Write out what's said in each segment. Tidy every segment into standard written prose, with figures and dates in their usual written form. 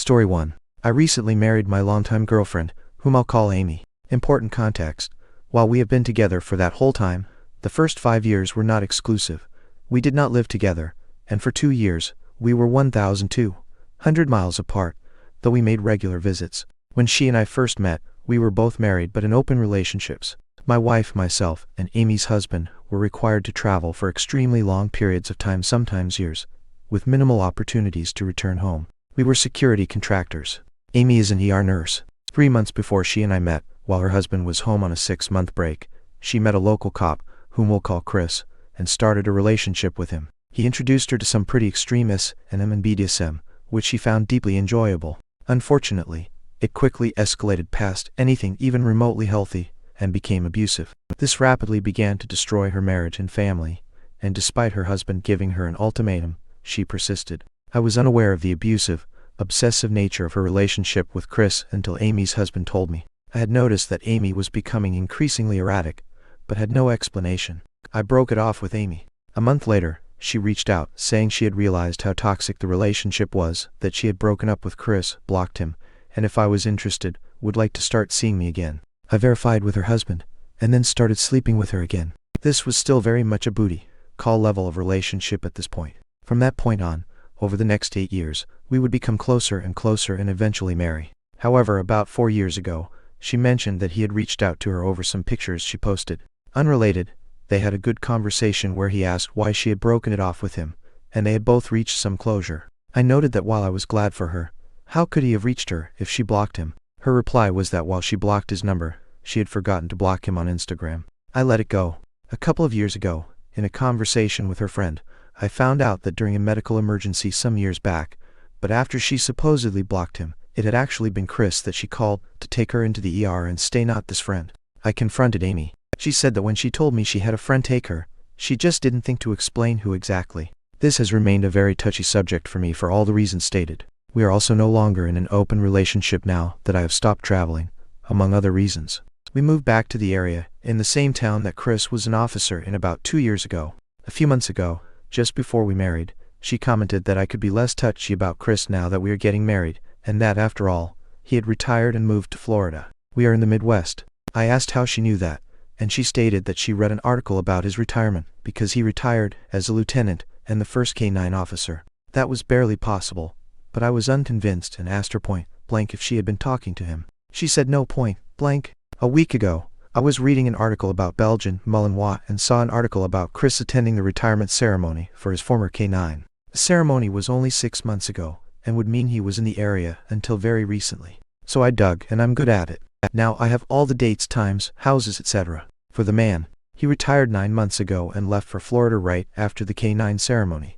Story 1. I recently married my longtime girlfriend, whom I'll call Amy. Important context. While we have been together for that whole time, the first 5 years were not exclusive. We did not live together, and for 2 years, we were 1,200 miles apart, though we made regular visits. When she and I first met, we were both married but in open relationships. My wife, myself, and Amy's husband were required to travel for extremely long periods of time, sometimes years, with minimal opportunities to return home. We were security contractors. Amy is an ER nurse. 3 months before she and I met, while her husband was home on a 6-month break, she met a local cop, whom we'll call Chris, and started a relationship with him. He introduced her to some pretty extreme S&M and BDSM, which she found deeply enjoyable. Unfortunately, it quickly escalated past anything even remotely healthy, and became abusive. This rapidly began to destroy her marriage and family, and despite her husband giving her an ultimatum, she persisted. I was unaware of the abusive, obsessive nature of her relationship with Chris until Amy's husband told me. I had noticed that Amy was becoming increasingly erratic, but had no explanation. I broke it off with Amy. A month later, she reached out, saying she had realized how toxic the relationship was, that she had broken up with Chris, blocked him, and if I was interested, would like to start seeing me again. I verified with her husband, and then started sleeping with her again. This was still very much a booty call level of relationship at this point. From that point on, over the next 8 years, we would become closer and eventually marry. However, about 4 years ago, she mentioned that he had reached out to her over some pictures she posted. Unrelated, they had a good conversation where he asked why she had broken it off with him, and they had both reached some closure. I noted that while I was glad for her, how could he have reached her if she blocked him? Her reply was that while she blocked his number, she had forgotten to block him on Instagram. I let it go. A couple of years ago, in a conversation with her friend, I found out that during a medical emergency some years back, but after she supposedly blocked him, it had actually been Chris that she called to take her into the ER and stay, not this friend. I confronted Amy. She said that when she told me she had a friend take her, she just didn't think to explain who exactly. This has remained a very touchy subject for me for all the reasons stated. We are also no longer in an open relationship now that I have stopped traveling, among other reasons. We moved back to the area, in the same town that Chris was an officer in about 2 years ago. A few months ago, just before we married, she commented that I could be less touchy about Chris now that we are getting married, and that after all, he had retired and moved to Florida. We are in the Midwest. I asked how she knew that, and she stated that she read an article about his retirement, because he retired as a lieutenant and the first K-9 officer. That was barely possible, but I was unconvinced and asked her point blank if she had been talking to him. She said no, point blank. A week ago, I was reading an article about Belgian Malinois and saw an article about Chris attending the retirement ceremony for his former K-9. The ceremony was only 6 months ago, and would mean he was in the area until very recently. So I dug, and I'm good at it. Now I have all the dates, times, houses, etc. For the man, he retired 9 months ago and left for Florida right after the K-9 ceremony.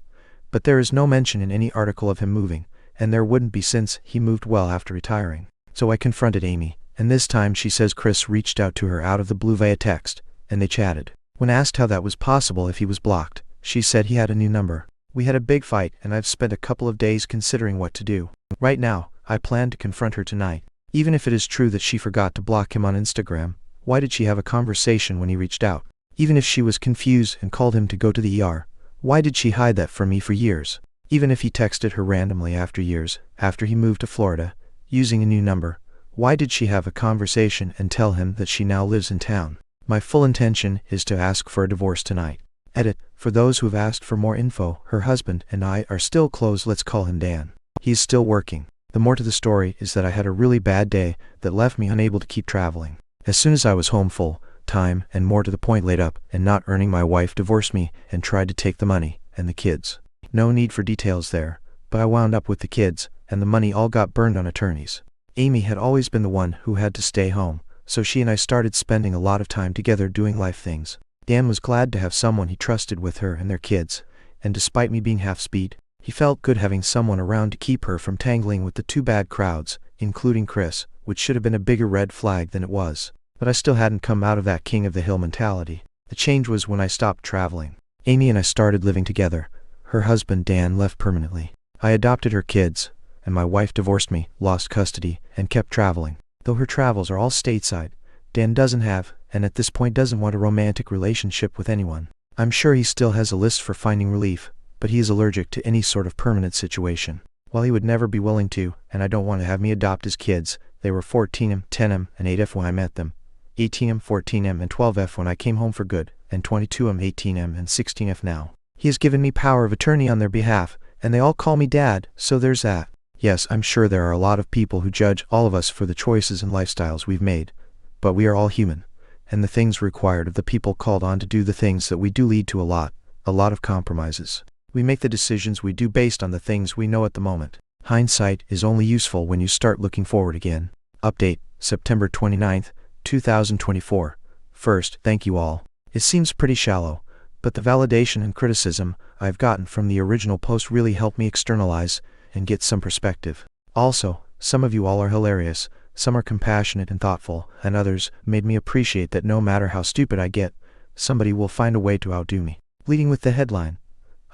But there is no mention in any article of him moving, and there wouldn't be since he moved well after retiring. So I confronted Amy, and this time she says Chris reached out to her out of the blue via text, and they chatted. When asked how that was possible if he was blocked, she said he had a new number. We had a big fight, and I've spent a couple of days considering what to do. Right now, I plan to confront her tonight. Even if it is true that she forgot to block him on Instagram, why did she have a conversation when he reached out? Even if she was confused and called him to go to the ER, why did she hide that from me for years? Even if he texted her randomly after years, after he moved to Florida, using a new number, why did she have a conversation and tell him that she now lives in town? My full intention is to ask for a divorce tonight. Edit. For those who have asked for more info, her husband and I are still close. Let's call him Dan. He's still working. The more to the story is that I had a really bad day that left me unable to keep traveling. As soon as I was home full time and more to the point laid up and not earning, my wife divorced me and tried to take the money and the kids. No need for details there, but I wound up with the kids, and the money all got burned on attorneys. Amy had always been the one who had to stay home, so she and I started spending a lot of time together doing life things. Dan was glad to have someone he trusted with her and their kids, and despite me being half-speed, he felt good having someone around to keep her from tangling with the two bad crowds, including Chris, which should have been a bigger red flag than it was. But I still hadn't come out of that king of the hill mentality. The change was when I stopped traveling. Amy and I started living together. Her husband Dan left permanently. I adopted her kids, and my wife divorced me, lost custody, and kept traveling. Though her travels are all stateside, Dan doesn't have, and at this point doesn't want a romantic relationship with anyone. I'm sure he still has a list for finding relief, but he is allergic to any sort of permanent situation. Well, he would never be willing to, and I don't want to have me adopt his kids. They were 14M, 10M, and 8F when I met them, 18M, 14M, and 12F when I came home for good, and 22M, 18M, and 16F now. He has given me power of attorney on their behalf, and they all call me Dad, so there's that. Yes, I'm sure there are a lot of people who judge all of us for the choices and lifestyles we've made, but we are all human, and the things required of the people called on to do the things that we do lead to a lot of compromises. We make the decisions we do based on the things we know at the moment. Hindsight is only useful when you start looking forward again. Update, September 29th, 2024. First, thank you all. It seems pretty shallow, but the validation and criticism I've gotten from the original post really helped me externalize and get some perspective. Also, some of you all are hilarious, some are compassionate and thoughtful, and others made me appreciate that no matter how stupid I get, somebody will find a way to outdo me. Leading with the headline.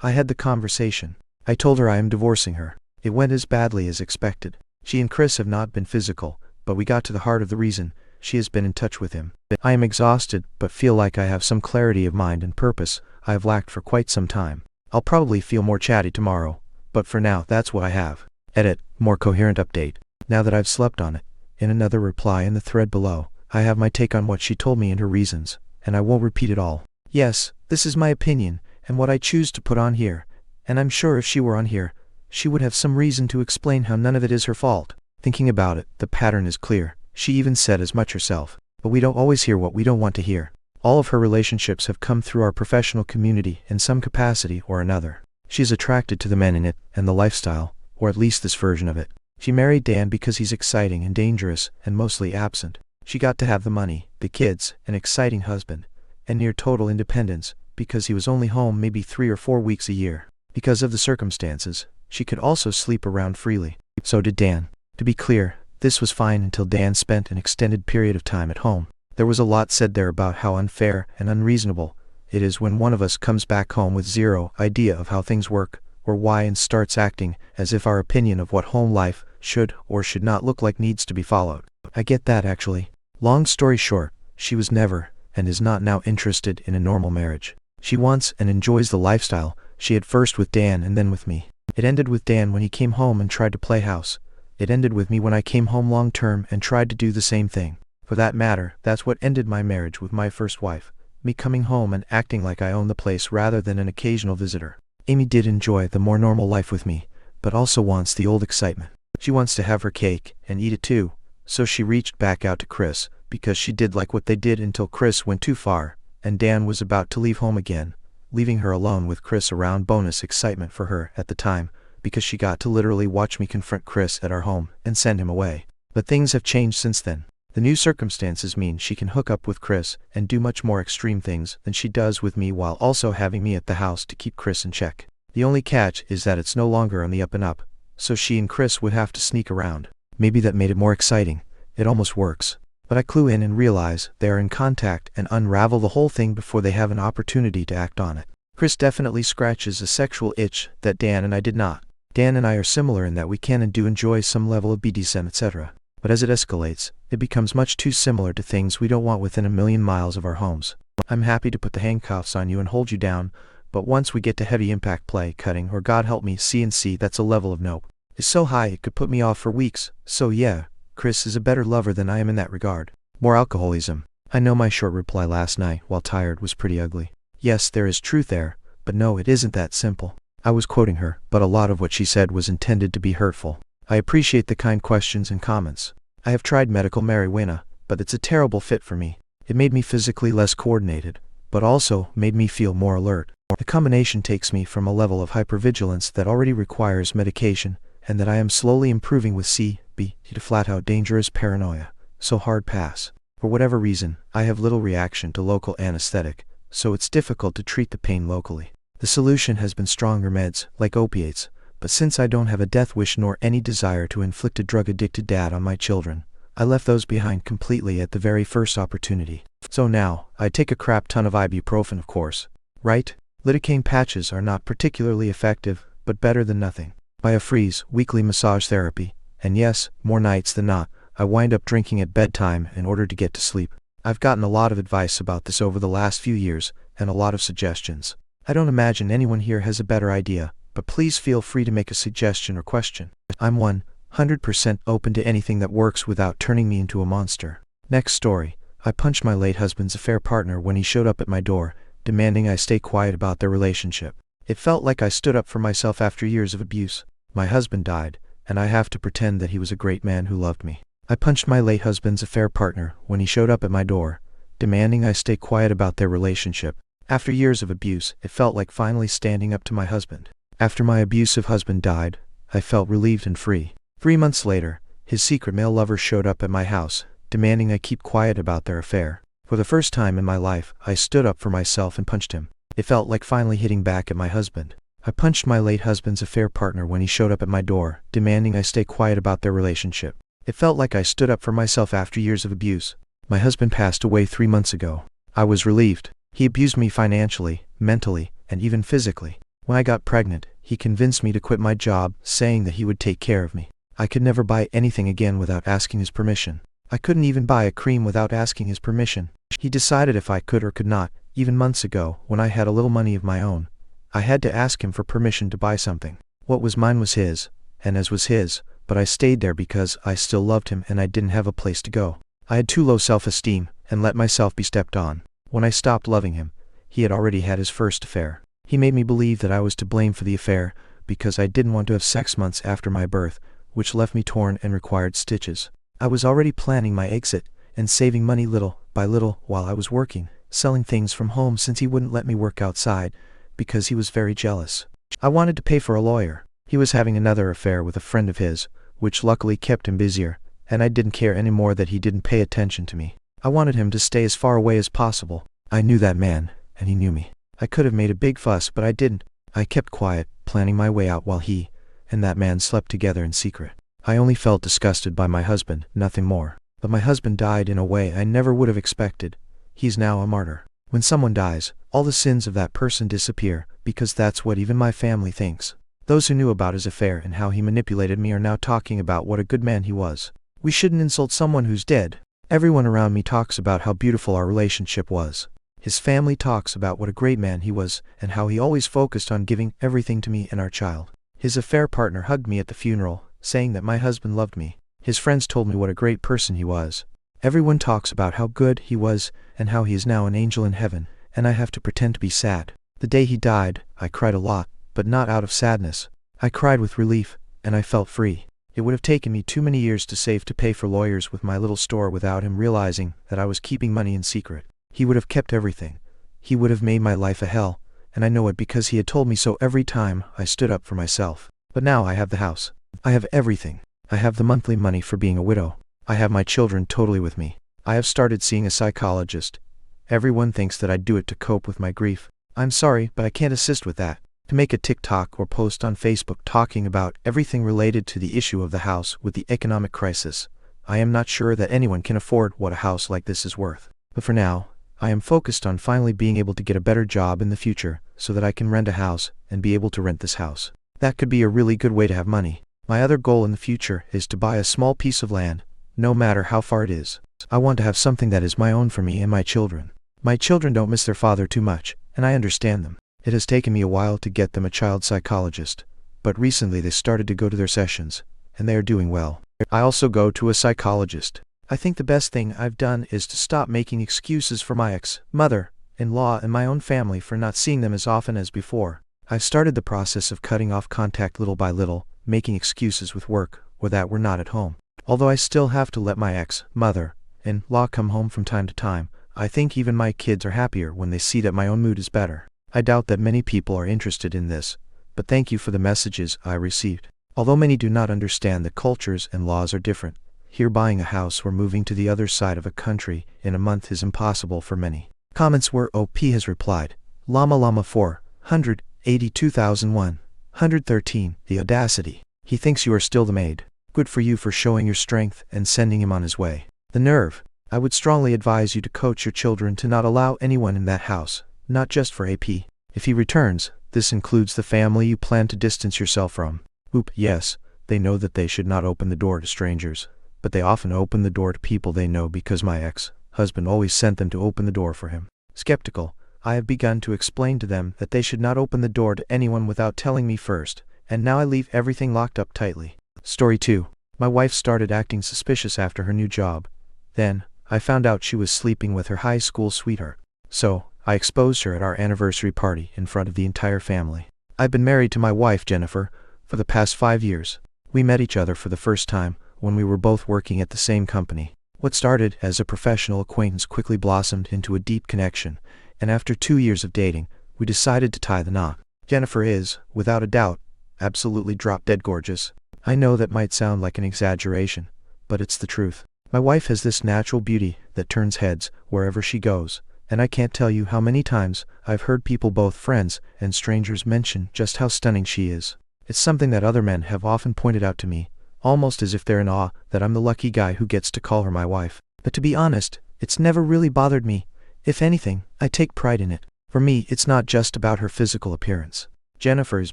I had the conversation. I told her I am divorcing her. It went as badly as expected. She and Chris have not been physical, but we got to the heart of the reason. She has been in touch with him. I am exhausted, but feel like I have some clarity of mind and purpose I have lacked for quite some time. I'll probably feel more chatty tomorrow, but for now that's what I have. Edit, more coherent update. Now that I've slept on it, in another reply in the thread below, I have my take on what she told me and her reasons, and I won't repeat it all. Yes, this is my opinion, and what I choose to put on here, and I'm sure if she were on here, she would have some reason to explain how none of it is her fault. Thinking about it, the pattern is clear. She even said as much herself. But we don't always hear what we don't want to hear. All of her relationships have come through our professional community in some capacity or another. She's attracted to the men in it, and the lifestyle, or at least this version of it. She married Dan because he's exciting and dangerous, and mostly absent. She got to have the money, the kids, an exciting husband, and near total independence, because he was only home maybe 3 or 4 weeks a year. Because of the circumstances, she could also sleep around freely. So did Dan. To be clear, this was fine until Dan spent an extended period of time at home. There was a lot said there about how unfair and unreasonable it is when one of us comes back home with zero idea of how things work, or why, and starts acting as if our opinion of what home life should or should not look like needs to be followed. I get that, actually. Long story short, she was never, and is not now, interested in a normal marriage. She wants and enjoys the lifestyle she had first with Dan and then with me. It ended with Dan when he came home and tried to play house. It ended with me when I came home long term and tried to do the same thing. For that matter, that's what ended my marriage with my first wife. Me coming home and acting like I owned the place rather than an occasional visitor. Amy did enjoy the more normal life with me, but also wants the old excitement. She wants to have her cake and eat it too, so she reached back out to Chris, because she did like what they did until Chris went too far, and Dan was about to leave home again, leaving her alone with Chris around. Bonus excitement for her at the time, because she got to literally watch me confront Chris at our home and send him away. But things have changed since then. The new circumstances mean she can hook up with Chris and do much more extreme things than she does with me, while also having me at the house to keep Chris in check. The only catch is that it's no longer on the up and up, so she and Chris would have to sneak around. Maybe that made it more exciting. It almost works. But I clue in and realize they are in contact and unravel the whole thing before they have an opportunity to act on it. Chris definitely scratches a sexual itch that Dan and I did not. Dan and I are similar in that we can and do enjoy some level of BDSM, etc. But as it escalates, it becomes much too similar to things we don't want within a million miles of our homes. I'm happy to put the handcuffs on you and hold you down, but once we get to heavy impact play, cutting, or God help me, CNC, that's a level of nope. It's so high it could put me off for weeks. So yeah, Chris is a better lover than I am in that regard. More alcoholism. I know my short reply last night, while tired, was pretty ugly. Yes, there is truth there, but no, it isn't that simple. I was quoting her, but a lot of what she said was intended to be hurtful. I appreciate the kind questions and comments. I have tried medical marijuana, but it's a terrible fit for me. It made me physically less coordinated, but also made me feel more alert. The combination takes me from a level of hypervigilance that already requires medication, and that I am slowly improving with CB, to flat-out dangerous paranoia. So hard pass. For whatever reason, I have little reaction to local anesthetic, so it's difficult to treat the pain locally. The solution has been stronger meds, like opiates, but since I don't have a death wish nor any desire to inflict a drug-addicted dad on my children, I left those behind completely at the very first opportunity. So now, I take a crap ton of ibuprofen, of course. Right? Lidocaine patches are not particularly effective, but better than nothing. Biofreeze, weekly massage therapy, and yes, more nights than not, I wind up drinking at bedtime in order to get to sleep. I've gotten a lot of advice about this over the last few years, and a lot of suggestions. I don't imagine anyone here has a better idea, but please feel free to make a suggestion or question. I'm 100% open to anything that works without turning me into a monster. Next story. I punched my late husband's affair partner when he showed up at my door, demanding I stay quiet about their relationship. It felt like I stood up for myself after years of abuse. My husband died, and I have to pretend that he was a great man who loved me. I punched my late husband's affair partner when he showed up at my door, demanding I stay quiet about their relationship. After years of abuse, it felt like finally standing up to my husband. After my abusive husband died, I felt relieved and free. 3 months later, his secret male lover showed up at my house, demanding I keep quiet about their affair. For the first time in my life, I stood up for myself and punched him. It felt like finally hitting back at my husband. I punched my late husband's affair partner when he showed up at my door, demanding I stay quiet about their relationship. It felt like I stood up for myself after years of abuse. My husband passed away 3 months ago. I was relieved. He abused me financially, mentally, and even physically. When I got pregnant, he convinced me to quit my job, saying that he would take care of me. I could never buy anything again without asking his permission. I couldn't even buy a cream without asking his permission. He decided if I could or could not. Even months ago, when I had a little money of my own, I had to ask him for permission to buy something. What was mine was his, and as was his, but I stayed there because I still loved him and I didn't have a place to go. I had too low self-esteem, and let myself be stepped on. When I stopped loving him, he had already had his first affair. He made me believe that I was to blame for the affair, because I didn't want to have sex months after my birth, which left me torn and required stitches. I was already planning my exit, and saving money little by little while I was working, selling things from home since he wouldn't let me work outside, because he was very jealous. I wanted to pay for a lawyer. He was having another affair with a friend of his, which luckily kept him busier, and I didn't care anymore that he didn't pay attention to me. I wanted him to stay as far away as possible. I knew that man, and he knew me. I could have made a big fuss, but I didn't. I kept quiet, planning my way out while he and that man slept together in secret. I only felt disgusted by my husband, nothing more. But my husband died in a way I never would have expected. He's now a martyr. When someone dies, all the sins of that person disappear, because that's what even my family thinks. Those who knew about his affair and how he manipulated me are now talking about what a good man he was. We shouldn't insult someone who's dead. Everyone around me talks about how beautiful our relationship was. His family talks about what a great man he was and how he always focused on giving everything to me and our child. His affair partner hugged me at the funeral, saying that my husband loved me. His friends told me what a great person he was. Everyone talks about how good he was and how he is now an angel in heaven, and I have to pretend to be sad. The day he died, I cried a lot, but not out of sadness. I cried with relief, and I felt free. It would have taken me too many years to save to pay for lawyers with my little store without him realizing that I was keeping money in secret. He would have kept everything. He would have made my life a hell, and I know it because he had told me so every time I stood up for myself. But now I have the house. I have everything. I have the monthly money for being a widow. I have my children totally with me. I have started seeing a psychologist. Everyone thinks that I do it to cope with my grief. I'm sorry, but I can't assist with that. To make a TikTok or post on Facebook talking about everything related to the issue of the house with the economic crisis, I am not sure that anyone can afford what a house like this is worth. But for now, I am focused on finally being able to get a better job in the future so that I can rent a house and be able to rent this house. That could be a really good way to have money. My other goal in the future is to buy a small piece of land, no matter how far it is. I want to have something that is my own for me and my children. My children don't miss their father too much, and I understand them. It has taken me a while to get them a child psychologist, but recently they started to go to their sessions, and they are doing well. I also go to a psychologist. I think the best thing I've done is to stop making excuses for my ex-mother-in-law and my own family for not seeing them as often as before. I've started the process of cutting off contact little by little, making excuses with work or that we're not at home. Although I still have to let my ex-mother-in-law come home from time to time, I think even my kids are happier when they see that my own mood is better. I doubt that many people are interested in this, but thank you for the messages I received. Although many do not understand that cultures and laws are different, here buying a house or moving to the other side of a country in a month is impossible for many. Comments where OP has replied, Llama Llama 482,113, the audacity. He thinks you are still the maid. Good for you for showing your strength and sending him on his way. The nerve. I would strongly advise you to coach your children to not allow anyone in that house, not just for AP. If he returns, this includes the family you plan to distance yourself from. Oop, yes, they know that they should not open the door to strangers, but they often open the door to people they know because my ex-husband always sent them to open the door for him. Skeptical, I have begun to explain to them that they should not open the door to anyone without telling me first, and now I leave everything locked up tightly. Story 2. My wife started acting suspicious after her new job. Then, I found out she was sleeping with her high school sweetheart. So, I exposed her at our anniversary party in front of the entire family. I've been married to my wife, Jennifer, for the past 5 years. We met each other for the first time when we were both working at the same company. What started as a professional acquaintance quickly blossomed into a deep connection, and after 2 years of dating, we decided to tie the knot. Jennifer is, without a doubt, absolutely drop-dead gorgeous. I know that might sound like an exaggeration, but it's the truth. My wife has this natural beauty that turns heads wherever she goes, and I can't tell you how many times I've heard people, both friends and strangers, mention just how stunning she is. It's something that other men have often pointed out to me, almost as if they're in awe that I'm the lucky guy who gets to call her my wife. But to be honest, it's never really bothered me. If anything, I take pride in it. For me, it's not just about her physical appearance. Jennifer is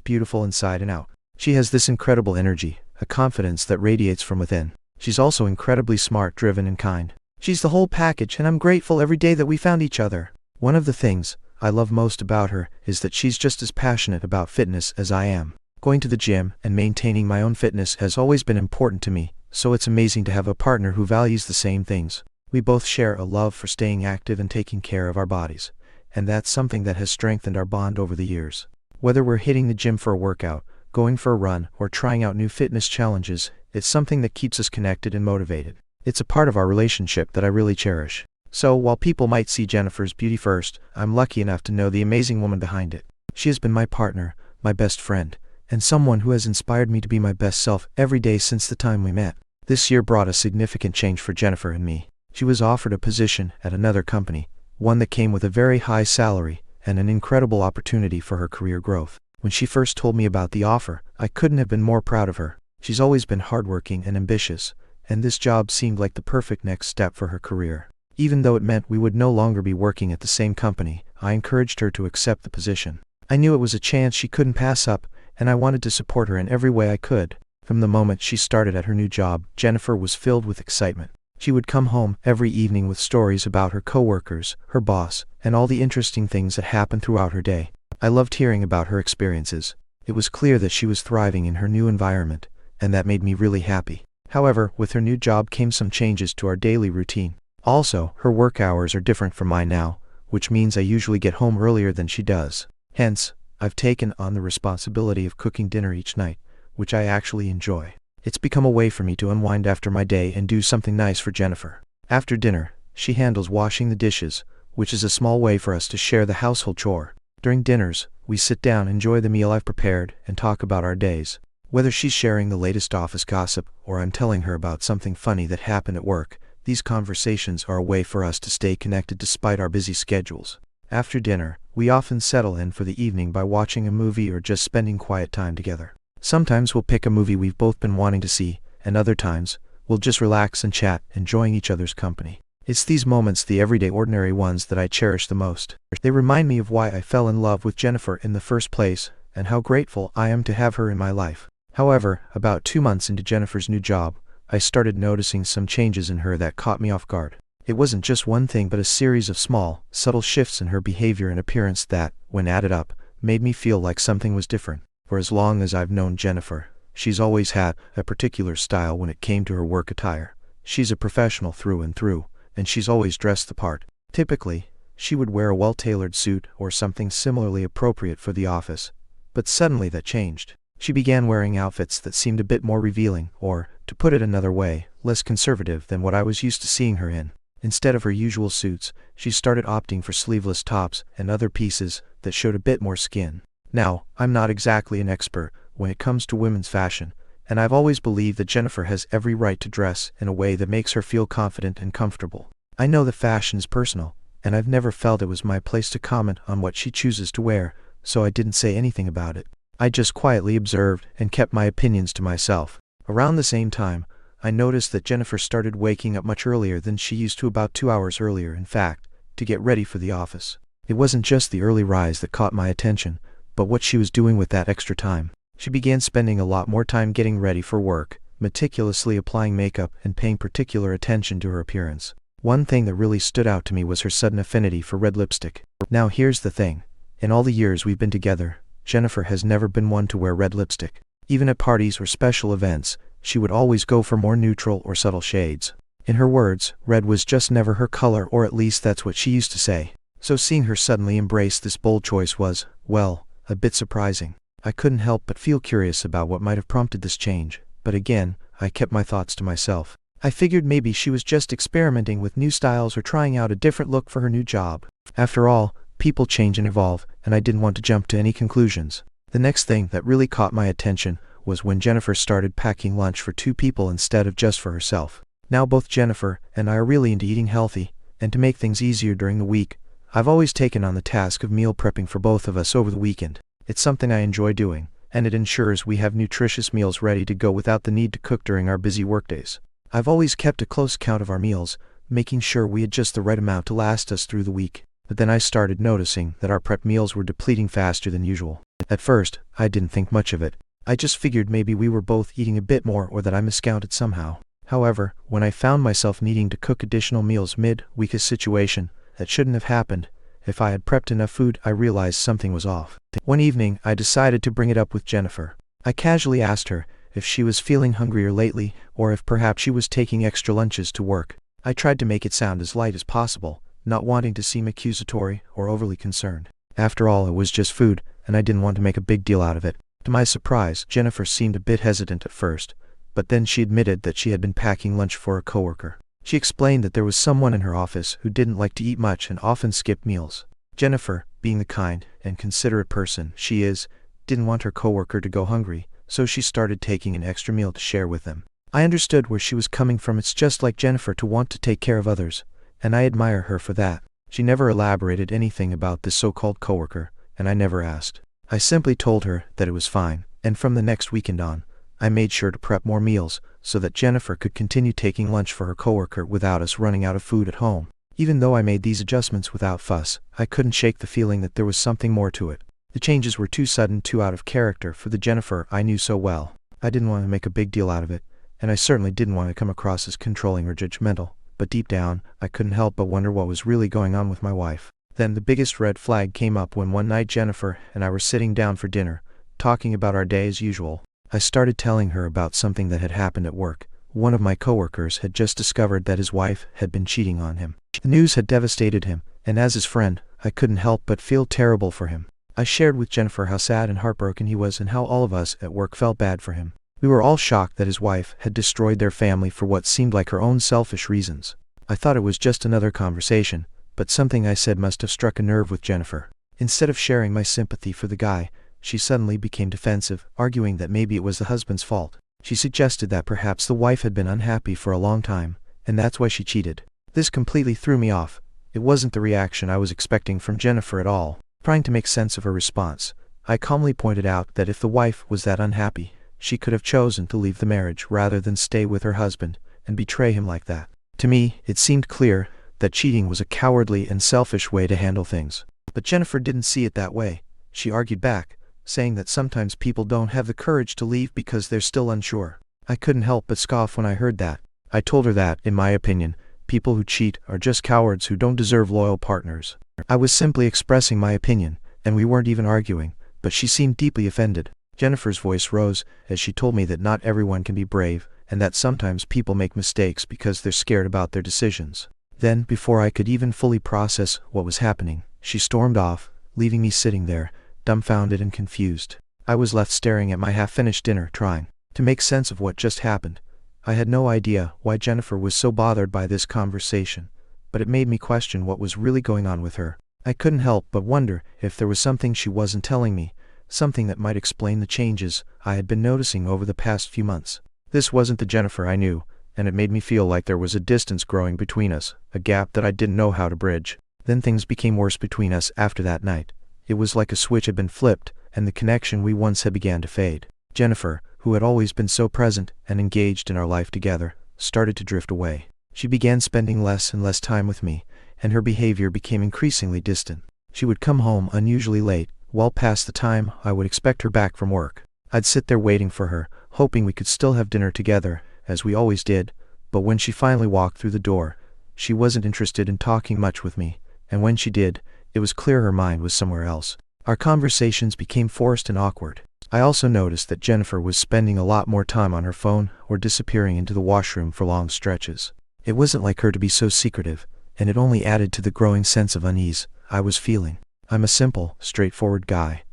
beautiful inside and out. She has this incredible energy, a confidence that radiates from within. She's also incredibly smart, driven, and kind. She's the whole package, and I'm grateful every day that we found each other. One of the things I love most about her is that she's just as passionate about fitness as I am. Going to the gym and maintaining my own fitness has always been important to me, so it's amazing to have a partner who values the same things. We both share a love for staying active and taking care of our bodies, and that's something that has strengthened our bond over the years. Whether we're hitting the gym for a workout, going for a run, or trying out new fitness challenges, it's something that keeps us connected and motivated. It's a part of our relationship that I really cherish. So, while people might see Jennifer's beauty first, I'm lucky enough to know the amazing woman behind it. She has been my partner, my best friend, and someone who has inspired me to be my best self every day since the time we met. This year brought a significant change for Jennifer and me. She was offered a position at another company, one that came with a very high salary and an incredible opportunity for her career growth. When she first told me about the offer, I couldn't have been more proud of her. She's always been hardworking and ambitious, and this job seemed like the perfect next step for her career. Even though it meant we would no longer be working at the same company, I encouraged her to accept the position. I knew it was a chance she couldn't pass up, and I wanted to support her in every way I could. From the moment she started at her new job, Jennifer was filled with excitement. She would come home every evening with stories about her coworkers, her boss, and all the interesting things that happened throughout her day. I loved hearing about her experiences. It was clear that she was thriving in her new environment, and that made me really happy. However, with her new job came some changes to our daily routine. Also, her work hours are different from mine now, which means I usually get home earlier than she does. Hence, I've taken on the responsibility of cooking dinner each night, which I actually enjoy. It's become a way for me to unwind after my day and do something nice for Jennifer. After dinner, she handles washing the dishes, which is a small way for us to share the household chore. During dinners, we sit down, enjoy the meal I've prepared, and talk about our days. Whether she's sharing the latest office gossip or I'm telling her about something funny that happened at work, these conversations are a way for us to stay connected despite our busy schedules. After dinner, we often settle in for the evening by watching a movie or just spending quiet time together. Sometimes we'll pick a movie we've both been wanting to see, and other times, we'll just relax and chat, enjoying each other's company. It's these moments, the everyday ordinary ones, that I cherish the most. They remind me of why I fell in love with Jennifer in the first place, and how grateful I am to have her in my life. However, about 2 months into Jennifer's new job, I started noticing some changes in her that caught me off guard. It wasn't just one thing but a series of small, subtle shifts in her behavior and appearance that, when added up, made me feel like something was different. For as long as I've known Jennifer, she's always had a particular style when it came to her work attire. She's a professional through and through, and she's always dressed the part. Typically, she would wear a well-tailored suit or something similarly appropriate for the office. But suddenly that changed. She began wearing outfits that seemed a bit more revealing, or, to put it another way, less conservative than what I was used to seeing her in. Instead of her usual suits, she started opting for sleeveless tops and other pieces that showed a bit more skin. Now, I'm not exactly an expert when it comes to women's fashion, and I've always believed that Jennifer has every right to dress in a way that makes her feel confident and comfortable. I know that fashion is personal, and I've never felt it was my place to comment on what she chooses to wear, so I didn't say anything about it. I just quietly observed and kept my opinions to myself. Around the same time, I noticed that Jennifer started waking up much earlier than she used to, about 2 hours earlier, in fact, to get ready for the office. It wasn't just the early rise that caught my attention, but what she was doing with that extra time. She began spending a lot more time getting ready for work, meticulously applying makeup and paying particular attention to her appearance. One thing that really stood out to me was her sudden affinity for red lipstick. Now here's the thing. In all the years we've been together, Jennifer has never been one to wear red lipstick. Even at parties or special events, she would always go for more neutral or subtle shades. In her words, red was just never her color, or at least that's what she used to say. So seeing her suddenly embrace this bold choice was, well, a bit surprising. I couldn't help but feel curious about what might have prompted this change, but again, I kept my thoughts to myself. I figured maybe she was just experimenting with new styles or trying out a different look for her new job. After all, people change and evolve, and I didn't want to jump to any conclusions. The next thing that really caught my attention was when Jennifer started packing lunch for 2 people instead of just for herself. Now both Jennifer and I are really into eating healthy, and to make things easier during the week, I've always taken on the task of meal prepping for both of us over the weekend. It's something I enjoy doing, and it ensures we have nutritious meals ready to go without the need to cook during our busy workdays. I've always kept a close count of our meals, making sure we had just the right amount to last us through the week. But then I started noticing that our prep meals were depleting faster than usual. At first, I didn't think much of it. I just figured maybe we were both eating a bit more or that I miscounted somehow. However, when I found myself needing to cook additional meals mid-week, a situation that shouldn't have happened. If I had prepped enough food, I realized something was off. One evening, I decided to bring it up with Jennifer. I casually asked her if she was feeling hungrier lately, or if perhaps she was taking extra lunches to work. I tried to make it sound as light as possible, not wanting to seem accusatory or overly concerned. After all, it was just food, and I didn't want to make a big deal out of it. To my surprise, Jennifer seemed a bit hesitant at first, but then she admitted that she had been packing lunch for a coworker. She explained that there was someone in her office who didn't like to eat much and often skipped meals. Jennifer, being the kind and considerate person she is, didn't want her coworker to go hungry, so she started taking an extra meal to share with them. I understood where she was coming from. It's just like Jennifer to want to take care of others, and I admire her for that. She never elaborated anything about this so-called coworker, and I never asked. I simply told her that it was fine, and from the next weekend on, I made sure to prep more meals so that Jennifer could continue taking lunch for her coworker without us running out of food at home. Even though I made these adjustments without fuss, I couldn't shake the feeling that there was something more to it. The changes were too sudden, too out of character for the Jennifer I knew so well. I didn't want to make a big deal out of it, and I certainly didn't want to come across as controlling or judgmental, but deep down, I couldn't help but wonder what was really going on with my wife. Then the biggest red flag came up when one night Jennifer and I were sitting down for dinner, talking about our day as usual. I started telling her about something that had happened at work. One of my coworkers had just discovered that his wife had been cheating on him. The news had devastated him, and as his friend, I couldn't help but feel terrible for him. I shared with Jennifer how sad and heartbroken he was and how all of us at work felt bad for him. We were all shocked that his wife had destroyed their family for what seemed like her own selfish reasons. I thought it was just another conversation, but something I said must have struck a nerve with Jennifer. Instead of sharing my sympathy for the guy, she suddenly became defensive, arguing that maybe it was the husband's fault. She suggested that perhaps the wife had been unhappy for a long time, and that's why she cheated. This completely threw me off. It wasn't the reaction I was expecting from Jennifer at all. Trying to make sense of her response, I calmly pointed out that if the wife was that unhappy, she could have chosen to leave the marriage rather than stay with her husband and betray him like that. To me, it seemed clear that cheating was a cowardly and selfish way to handle things. But Jennifer didn't see it that way. She argued back, saying that sometimes people don't have the courage to leave because they're still unsure. I couldn't help but scoff when I heard that. I told her that, in my opinion, people who cheat are just cowards who don't deserve loyal partners. I was simply expressing my opinion, and we weren't even arguing, but she seemed deeply offended. Jennifer's voice rose as she told me that not everyone can be brave, and that sometimes people make mistakes because they're scared about their decisions. Then, before I could even fully process what was happening, she stormed off, leaving me sitting there, dumbfounded and confused. I was left staring at my half-finished dinner, trying to make sense of what just happened. I had no idea why Jennifer was so bothered by this conversation, but it made me question what was really going on with her. I couldn't help but wonder if there was something she wasn't telling me, something that might explain the changes I had been noticing over the past few months. This wasn't the Jennifer I knew, and it made me feel like there was a distance growing between us, a gap that I didn't know how to bridge. Then things became worse between us after that night. It was like a switch had been flipped, and the connection we once had began to fade. Jennifer, who had always been so present and engaged in our life together, started to drift away. She began spending less and less time with me, and her behavior became increasingly distant. She would come home unusually late, well past the time I would expect her back from work. I'd sit there waiting for her, hoping we could still have dinner together, as we always did, but when she finally walked through the door, She wasn't interested in talking much with me, and when she did, it was clear her mind was somewhere else. Our conversations became forced and awkward. I also noticed that Jennifer was spending a lot more time on her phone or disappearing into the washroom for long stretches. It wasn't like her to be so secretive, and it only added to the growing sense of unease I was feeling. I'm a simple, straightforward guy.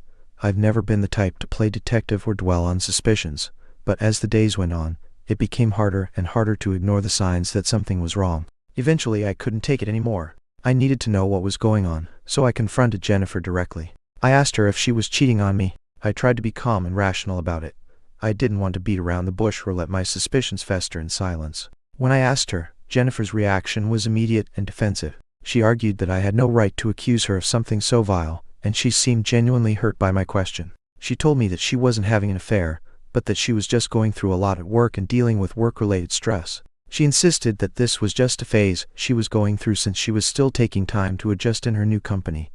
I've never been the type to play detective or dwell on suspicions, but as the days went on, it became harder and harder to ignore the signs that something was wrong. Eventually I couldn't take it anymore. I needed to know what was going on, so I confronted Jennifer directly. I asked her if she was cheating on me. I tried to be calm and rational about it. I didn't want to beat around the bush or let my suspicions fester in silence. When I asked her, Jennifer's reaction was immediate and defensive. She argued that I had no right to accuse her of something so vile, and she seemed genuinely hurt by my question. She told me that she wasn't having an affair, but that she was just going through a lot at work and dealing with work-related stress. She insisted that this was just a phase she was going through since she was still taking time to adjust in her new company,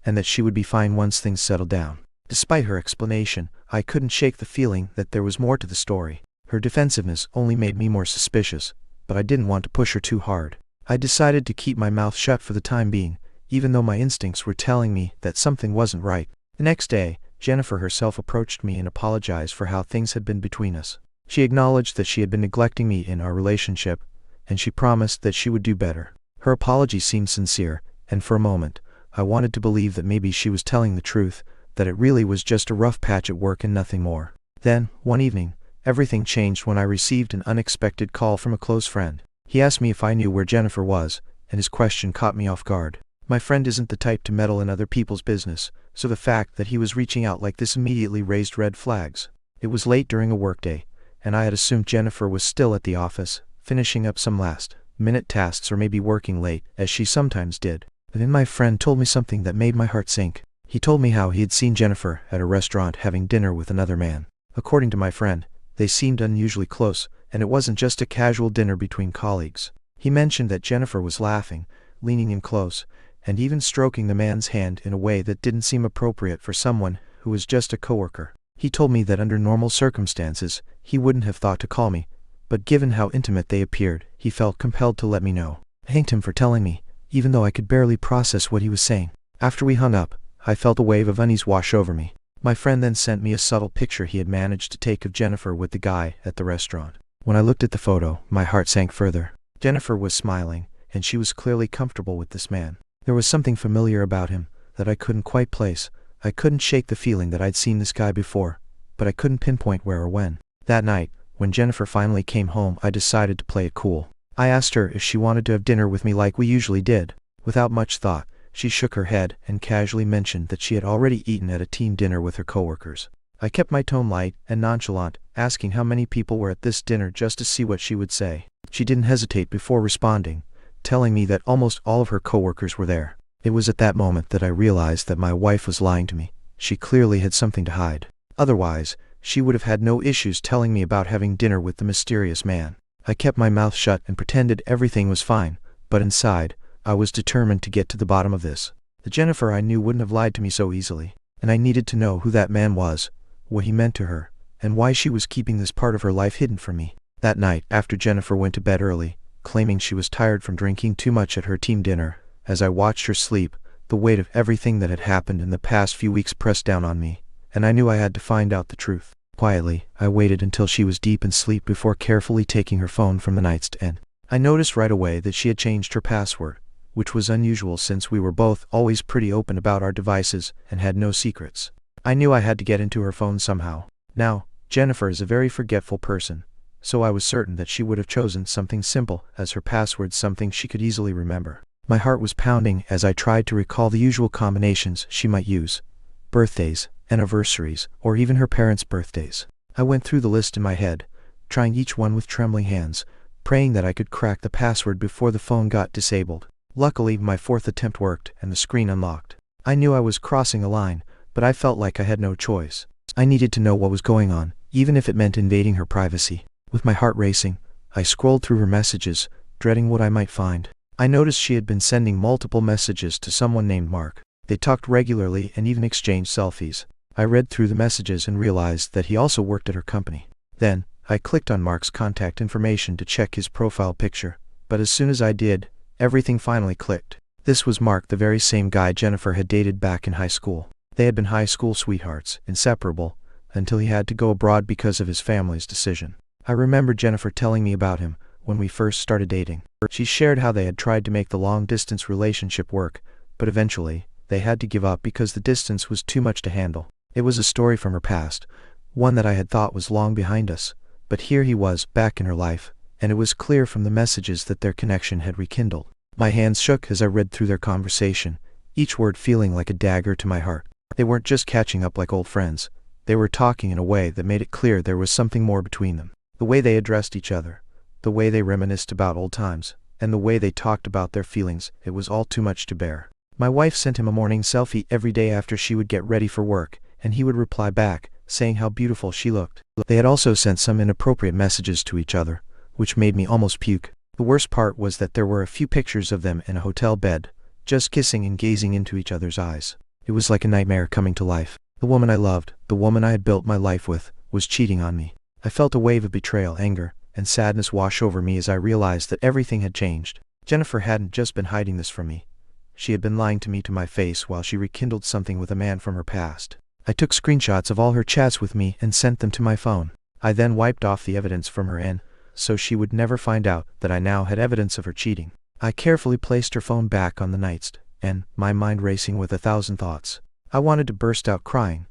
and that she would be fine once things settled down. Despite her explanation, I couldn't shake the feeling that there was more to the story. Her defensiveness only made me more suspicious, but I didn't want to push her too hard. I decided to keep my mouth shut for the time being, even though my instincts were telling me that something wasn't right. The next day, Jennifer herself approached me and apologized for how things had been between us. She acknowledged that she had been neglecting me in our relationship, and she promised that she would do better. Her apology seemed sincere, and for a moment, I wanted to believe that maybe she was telling the truth, that it really was just a rough patch at work and nothing more. Then, one evening, everything changed when I received an unexpected call from a close friend. He asked me if I knew where Jennifer was, and his question caught me off guard. My friend isn't the type to meddle in other people's business, so the fact that he was reaching out like this immediately raised red flags. It was late during a workday, and I had assumed Jennifer was still at the office, finishing up some last-minute tasks or maybe working late, as she sometimes did. But then my friend told me something that made my heart sink. He told me how he had seen Jennifer at a restaurant having dinner with another man. According to my friend, they seemed unusually close, and it wasn't just a casual dinner between colleagues. He mentioned that Jennifer was laughing, leaning in close, and even stroking the man's hand in a way that didn't seem appropriate for someone who was just a coworker. He told me that under normal circumstances, he wouldn't have thought to call me, but given how intimate they appeared, he felt compelled to let me know. I thanked him for telling me, even though I could barely process what he was saying. After we hung up, I felt a wave of unease wash over me. My friend then sent me a subtle picture he had managed to take of Jennifer with the guy at the restaurant. When I looked at the photo, my heart sank further. Jennifer was smiling, and she was clearly comfortable with this man. There was something familiar about him that I couldn't quite place. I couldn't shake the feeling that I'd seen this guy before, but I couldn't pinpoint where or when. That night, when Jennifer finally came home, I decided to play it cool. I asked her if she wanted to have dinner with me like we usually did. Without much thought, she shook her head and casually mentioned that she had already eaten at a team dinner with her coworkers. I kept my tone light and nonchalant, asking how many people were at this dinner just to see what she would say. She didn't hesitate before responding, telling me that almost all of her coworkers were there. It was at that moment that I realized that my wife was lying to me. She clearly had something to hide. Otherwise, she would have had no issues telling me about having dinner with the mysterious man. I kept my mouth shut and pretended everything was fine, but inside, I was determined to get to the bottom of this. The Jennifer I knew wouldn't have lied to me so easily, and I needed to know who that man was, what he meant to her, and why she was keeping this part of her life hidden from me. That night, after Jennifer went to bed early, claiming she was tired from drinking too much at her team dinner, as I watched her sleep, the weight of everything that had happened in the past few weeks pressed down on me, and I knew I had to find out the truth. Quietly, I waited until she was deep in sleep before carefully taking her phone from the nightstand. I noticed right away that she had changed her password, which was unusual since we were both always pretty open about our devices and had no secrets. I knew I had to get into her phone somehow. Now, Jennifer is a very forgetful person, so I was certain that she would have chosen something simple as her password, something she could easily remember. My heart was pounding as I tried to recall the usual combinations she might use: birthdays, anniversaries, or even her parents' birthdays. I went through the list in my head, trying each one with trembling hands, praying that I could crack the password before the phone got disabled. Luckily, my fourth attempt worked and the screen unlocked. I knew I was crossing a line, but I felt like I had no choice. I needed to know what was going on, even if it meant invading her privacy. With my heart racing, I scrolled through her messages, dreading what I might find. I noticed she had been sending multiple messages to someone named Mark. They talked regularly and even exchanged selfies. I read through the messages and realized that he also worked at her company. Then, I clicked on Mark's contact information to check his profile picture, but as soon as I did, Everything finally clicked. This was Mark, the very same guy Jennifer had dated back in high school. They had been high school sweethearts, inseparable, until he had to go abroad because of his family's decision. I remember Jennifer telling me about him when we first started dating. She shared how they had tried to make the long-distance relationship work, but eventually, they had to give up because the distance was too much to handle. It was a story from her past, one that I had thought was long behind us, but here he was, back in her life, and it was clear from the messages that their connection had rekindled. My hands shook as I read through their conversation, each word feeling like a dagger to my heart. They weren't just catching up like old friends. They were talking in a way that made it clear there was something more between them. The way they addressed each other, the way they reminisced about old times, and the way they talked about their feelings, it was all too much to bear. My wife sent him a morning selfie every day after she would get ready for work, and he would reply back, saying how beautiful she looked. They had also sent some inappropriate messages to each other, which made me almost puke. The worst part was that there were a few pictures of them in a hotel bed, just kissing and gazing into each other's eyes. It was like a nightmare coming to life. The woman I loved, the woman I had built my life with, was cheating on me. I felt a wave of betrayal, anger, and sadness wash over me as I realized that everything had changed. Jennifer hadn't just been hiding this from me. She had been lying to me to my face while she rekindled something with a man from her past. I took screenshots of all her chats with me and sent them to my phone. I then wiped off the evidence from her end, so she would never find out that I now had evidence of her cheating. I carefully placed her phone back on the nightstand, and, my mind racing with 1,000 thoughts, I wanted to burst out crying.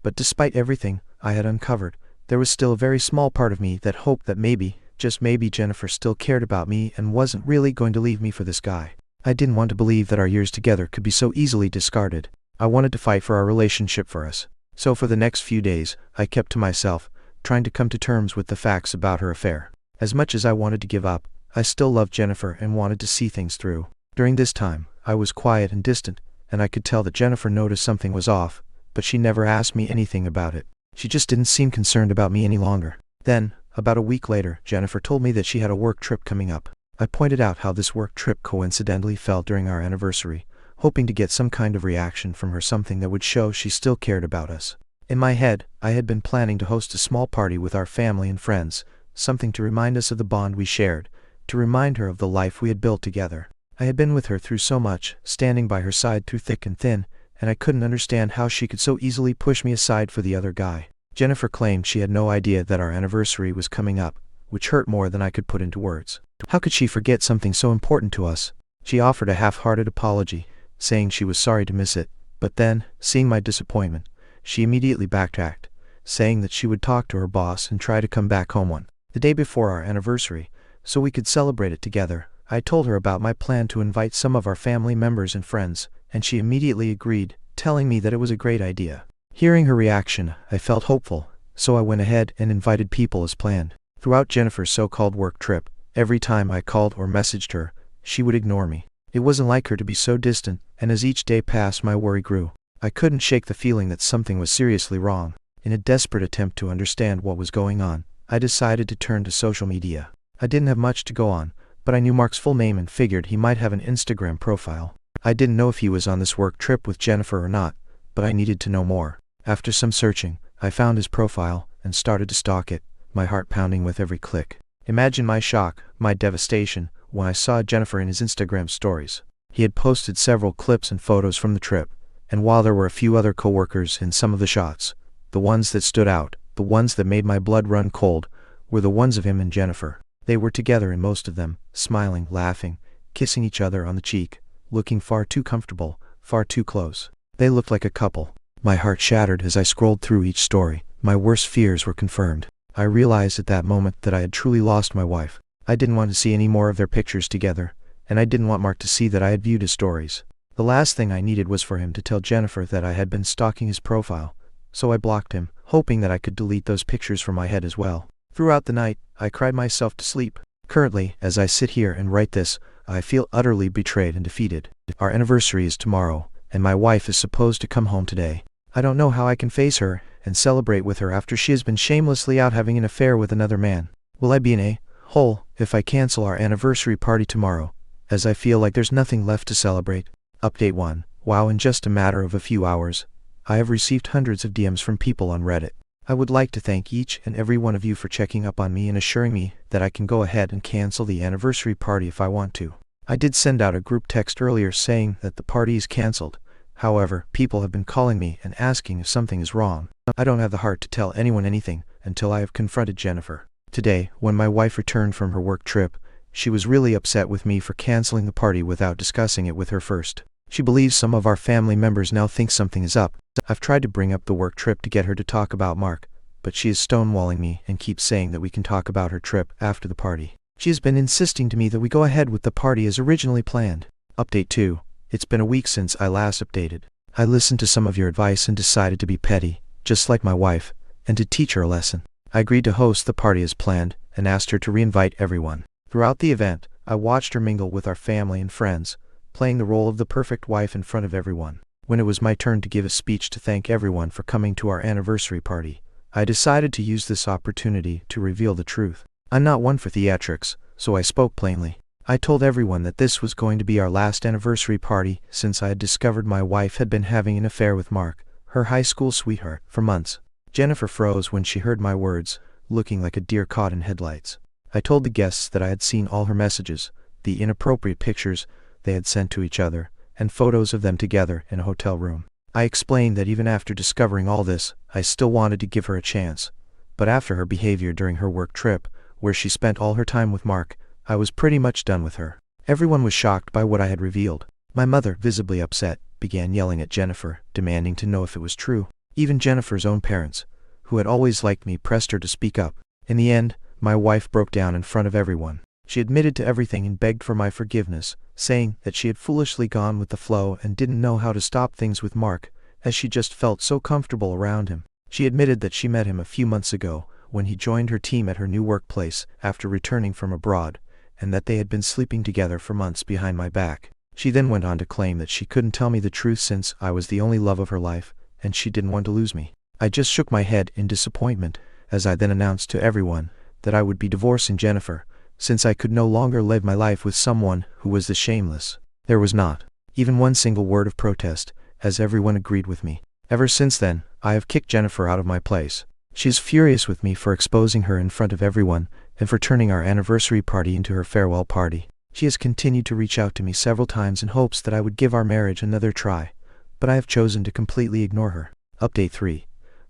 But despite everything I had uncovered, there was still a very small part of me that hoped that maybe, just maybe, Jennifer still cared about me and wasn't really going to leave me for this guy. I didn't want to believe that our years together could be so easily discarded. I wanted to fight for our relationship, for us. So for the next few days, I kept to myself, trying to come to terms with the facts about her affair. As much as I wanted to give up, I still loved Jennifer and wanted to see things through. During this time, I was quiet and distant, and I could tell that Jennifer noticed something was off, but she never asked me anything about it. She just didn't seem concerned about me any longer. Then, about a week later, Jennifer told me that she had a work trip coming up. I pointed out how this work trip coincidentally fell during our anniversary, hoping to get some kind of reaction from her, something that would show she still cared about us. In my head, I had been planning to host a small party with our family and friends, something to remind us of the bond we shared, to remind her of the life we had built together. I had been with her through so much, standing by her side through thick and thin, and I couldn't understand how she could so easily push me aside for the other guy. Jennifer claimed she had no idea that our anniversary was coming up, which hurt more than I could put into words. How could she forget something so important to us? She offered a half-hearted apology, saying she was sorry to miss it, but then, seeing my disappointment, she immediately backtracked, saying that she would talk to her boss and try to come back home the day before our anniversary, so we could celebrate it together. I told her about my plan to invite some of our family members and friends, and she immediately agreed, telling me that it was a great idea. Hearing her reaction, I felt hopeful, so I went ahead and invited people as planned. Throughout Jennifer's so-called work trip, every time I called or messaged her, she would ignore me. It wasn't like her to be so distant, and as each day passed my worry grew. I couldn't shake the feeling that something was seriously wrong. In a desperate attempt to understand what was going on, I decided to turn to social media. I didn't have much to go on, but I knew Mark's full name and figured he might have an Instagram profile. I didn't know if he was on this work trip with Jennifer or not, but I needed to know more. After some searching, I found his profile and started to stalk it, my heart pounding with every click. Imagine my shock, my devastation, when I saw Jennifer in his Instagram stories. He had posted several clips and photos from the trip, and while there were a few other coworkers in some of the shots, the ones that stood out, the ones that made my blood run cold, were the ones of him and Jennifer. They were together in most of them, smiling, laughing, kissing each other on the cheek, looking far too comfortable, far too close. They looked like a couple. My heart shattered as I scrolled through each story. My worst fears were confirmed. I realized at that moment that I had truly lost my wife. I didn't want to see any more of their pictures together, and I didn't want Mark to see that I had viewed his stories. The last thing I needed was for him to tell Jennifer that I had been stalking his profile, so I blocked him, hoping that I could delete those pictures from my head as well. Throughout the night, I cried myself to sleep. Currently, as I sit here and write this, I feel utterly betrayed and defeated. Our anniversary is tomorrow, and my wife is supposed to come home today. I don't know how I can face her and celebrate with her after she has been shamelessly out having an affair with another man. Will I be an a-hole if I cancel our anniversary party tomorrow, as I feel like there's nothing left to celebrate? Update 1. Wow, in just a matter of a few hours, I have received hundreds of DMs from people on Reddit. I would like to thank each and every one of you for checking up on me and assuring me that I can go ahead and cancel the anniversary party if I want to. I did send out a group text earlier saying that the party is cancelled. However, people have been calling me and asking if something is wrong. I don't have the heart to tell anyone anything until I have confronted Jennifer. Today, when my wife returned from her work trip, she was really upset with me for canceling the party without discussing it with her first. She believes some of our family members now think something is up. I've tried to bring up the work trip to get her to talk about Mark, but she is stonewalling me and keeps saying that we can talk about her trip after the party. She has been insisting to me that we go ahead with the party as originally planned. Update 2. It's been a week since I last updated. I listened to some of your advice and decided to be petty, just like my wife, and to teach her a lesson. I agreed to host the party as planned and asked her to reinvite everyone. Throughout the event, I watched her mingle with our family and friends, playing the role of the perfect wife in front of everyone. When it was my turn to give a speech to thank everyone for coming to our anniversary party, I decided to use this opportunity to reveal the truth. I'm not one for theatrics, so I spoke plainly. I told everyone that this was going to be our last anniversary party since I had discovered my wife had been having an affair with Mark, her high school sweetheart, for months. Jennifer froze when she heard my words, looking like a deer caught in headlights. I told the guests that I had seen all her messages, the inappropriate pictures they had sent to each other, and photos of them together in a hotel room. I explained that even after discovering all this, I still wanted to give her a chance. But after her behavior during her work trip, where she spent all her time with Mark, I was pretty much done with her. Everyone was shocked by what I had revealed. My mother, visibly upset, began yelling at Jennifer, demanding to know if it was true. Even Jennifer's own parents, who had always liked me, pressed her to speak up. In the end, my wife broke down in front of everyone. She admitted to everything and begged for my forgiveness, saying that she had foolishly gone with the flow and didn't know how to stop things with Mark, as she just felt so comfortable around him. She admitted that she met him a few months ago, when he joined her team at her new workplace after returning from abroad, and that they had been sleeping together for months behind my back. She then went on to claim that she couldn't tell me the truth since I was the only love of her life, and she didn't want to lose me. I just shook my head in disappointment, as I then announced to everyone that I would be divorcing Jennifer, since I could no longer live my life with someone who was this shameless. There was not even one single word of protest, as everyone agreed with me. Ever since then, I have kicked Jennifer out of my place. She is furious with me for exposing her in front of everyone, and for turning our anniversary party into her farewell party. She has continued to reach out to me several times in hopes that I would give our marriage another try, but I have chosen to completely ignore her. Update 3.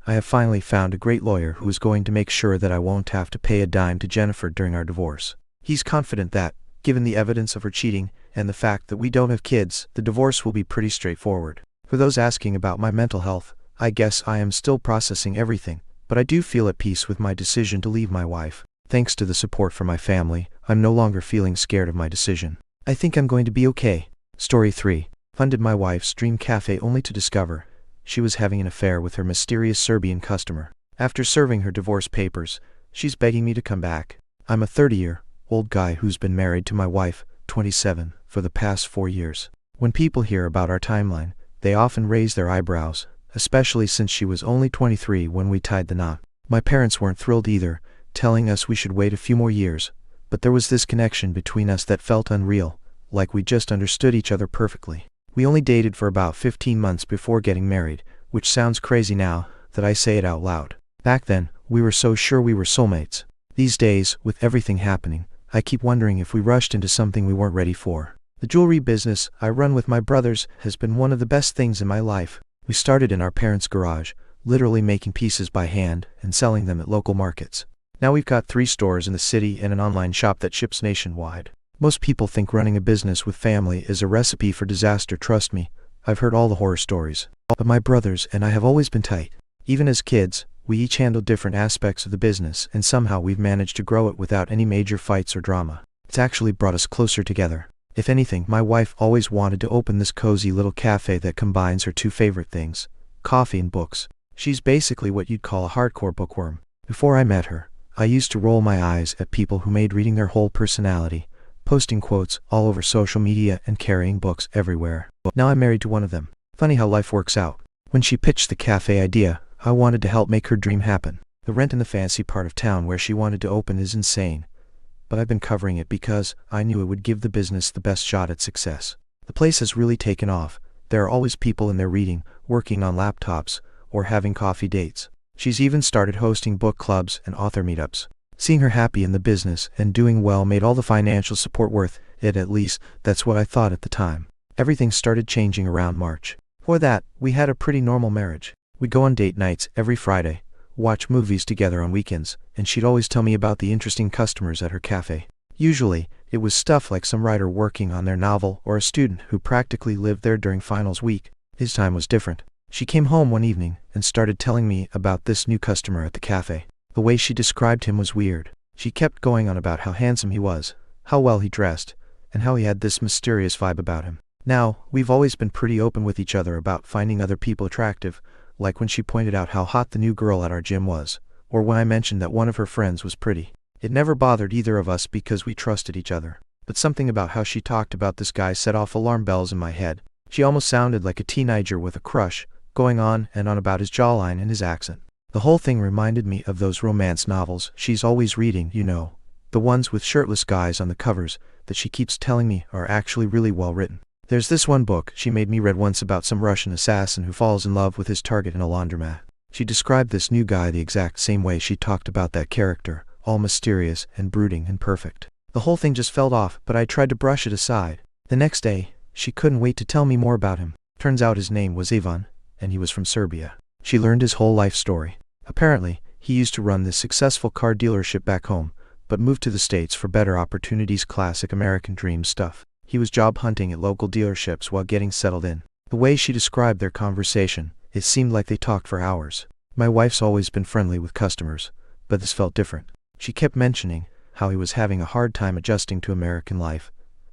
I have finally found a great lawyer who is going to make sure that I won't have to pay a dime to Jennifer during our divorce. He's confident that, given the evidence of her cheating and the fact that we don't have kids, the divorce will be pretty straightforward. For those asking about my mental health, I guess I am still processing everything, but I do feel at peace with my decision to leave my wife. Thanks to the support from my family, I'm no longer feeling scared of my decision. I think I'm going to be okay. Story 3. Funded my wife's dream cafe only to discover she was having an affair with her mysterious Serbian customer. After serving her divorce papers, she's begging me to come back. I'm a 30-year-old guy who's been married to my wife, 27, for the past 4 years. When people hear about our timeline, they often raise their eyebrows, especially since she was only 23 when we tied the knot. My parents weren't thrilled either, telling us we should wait a few more years, but there was this connection between us that felt unreal, like we just understood each other perfectly. We only dated for about 15 months before getting married, which sounds crazy now that I say it out loud. Back then, we were so sure we were soulmates. These days, with everything happening, I keep wondering if we rushed into something we weren't ready for. The jewelry business I run with my brothers has been one of the best things in my life. We started in our parents' garage, literally making pieces by hand and selling them at local markets. Now we've got 3 stores in the city and an online shop that ships nationwide. Most people think running a business with family is a recipe for disaster. Trust me, I've heard all the horror stories. But my brothers and I have always been tight. Even as kids, we each handled different aspects of the business, and somehow we've managed to grow it without any major fights or drama. It's actually brought us closer together. If anything, my wife always wanted to open this cozy little cafe that combines her 2 favorite things, coffee and books. She's basically what you'd call a hardcore bookworm. Before I met her, I used to roll my eyes at people who made reading their whole personality, posting quotes all over social media and carrying books everywhere. Now I'm married to one of them. Funny how life works out. When she pitched the cafe idea, I wanted to help make her dream happen. The rent in the fancy part of town where she wanted to open is insane, but I've been covering it because I knew it would give the business the best shot at success. The place has really taken off. There are always people in there reading, working on laptops, or having coffee dates. She's even started hosting book clubs and author meetups. Seeing her happy in the business and doing well made all the financial support worth At least, that's what I thought at the time. Everything started changing around March. Before that, we had a pretty normal marriage. We'd go on date nights every Friday, watch movies together on weekends, and she'd always tell me about the interesting customers at her cafe. Usually, it was stuff like some writer working on their novel or a student who practically lived there during finals week. His time was different. She came home one evening and started telling me about this new customer at the cafe. The way she described him was weird. She kept going on about how handsome he was, how well he dressed, and how he had this mysterious vibe about him. Now, we've always been pretty open with each other about finding other people attractive, like when she pointed out how hot the new girl at our gym was, or when I mentioned that one of her friends was pretty. It never bothered either of us because we trusted each other. But something about how she talked about this guy set off alarm bells in my head. She almost sounded like a teenager with a crush, going on and on about his jawline and his accent. The whole thing reminded me of those romance novels she's always reading, you know, the ones with shirtless guys on the covers that she keeps telling me are actually really well written. There's this one book she made me read once about some Russian assassin who falls in love with his target in a laundromat. She described this new guy the exact same way she talked about that character, all mysterious and brooding and perfect. The whole thing just felt off, but I tried to brush it aside. The next day, she couldn't wait to tell me more about him. Turns out his name was Ivan, and he was from Serbia. She learned his whole life story. Apparently, he used to run this successful car dealership back home, but moved to the States for better opportunities, classic American dream stuff. He was job hunting at local dealerships while getting settled in. The way she described their conversation, it seemed like they talked for hours. My wife's always been friendly with customers, but this felt different. She kept mentioning how he was having a hard time adjusting to American life,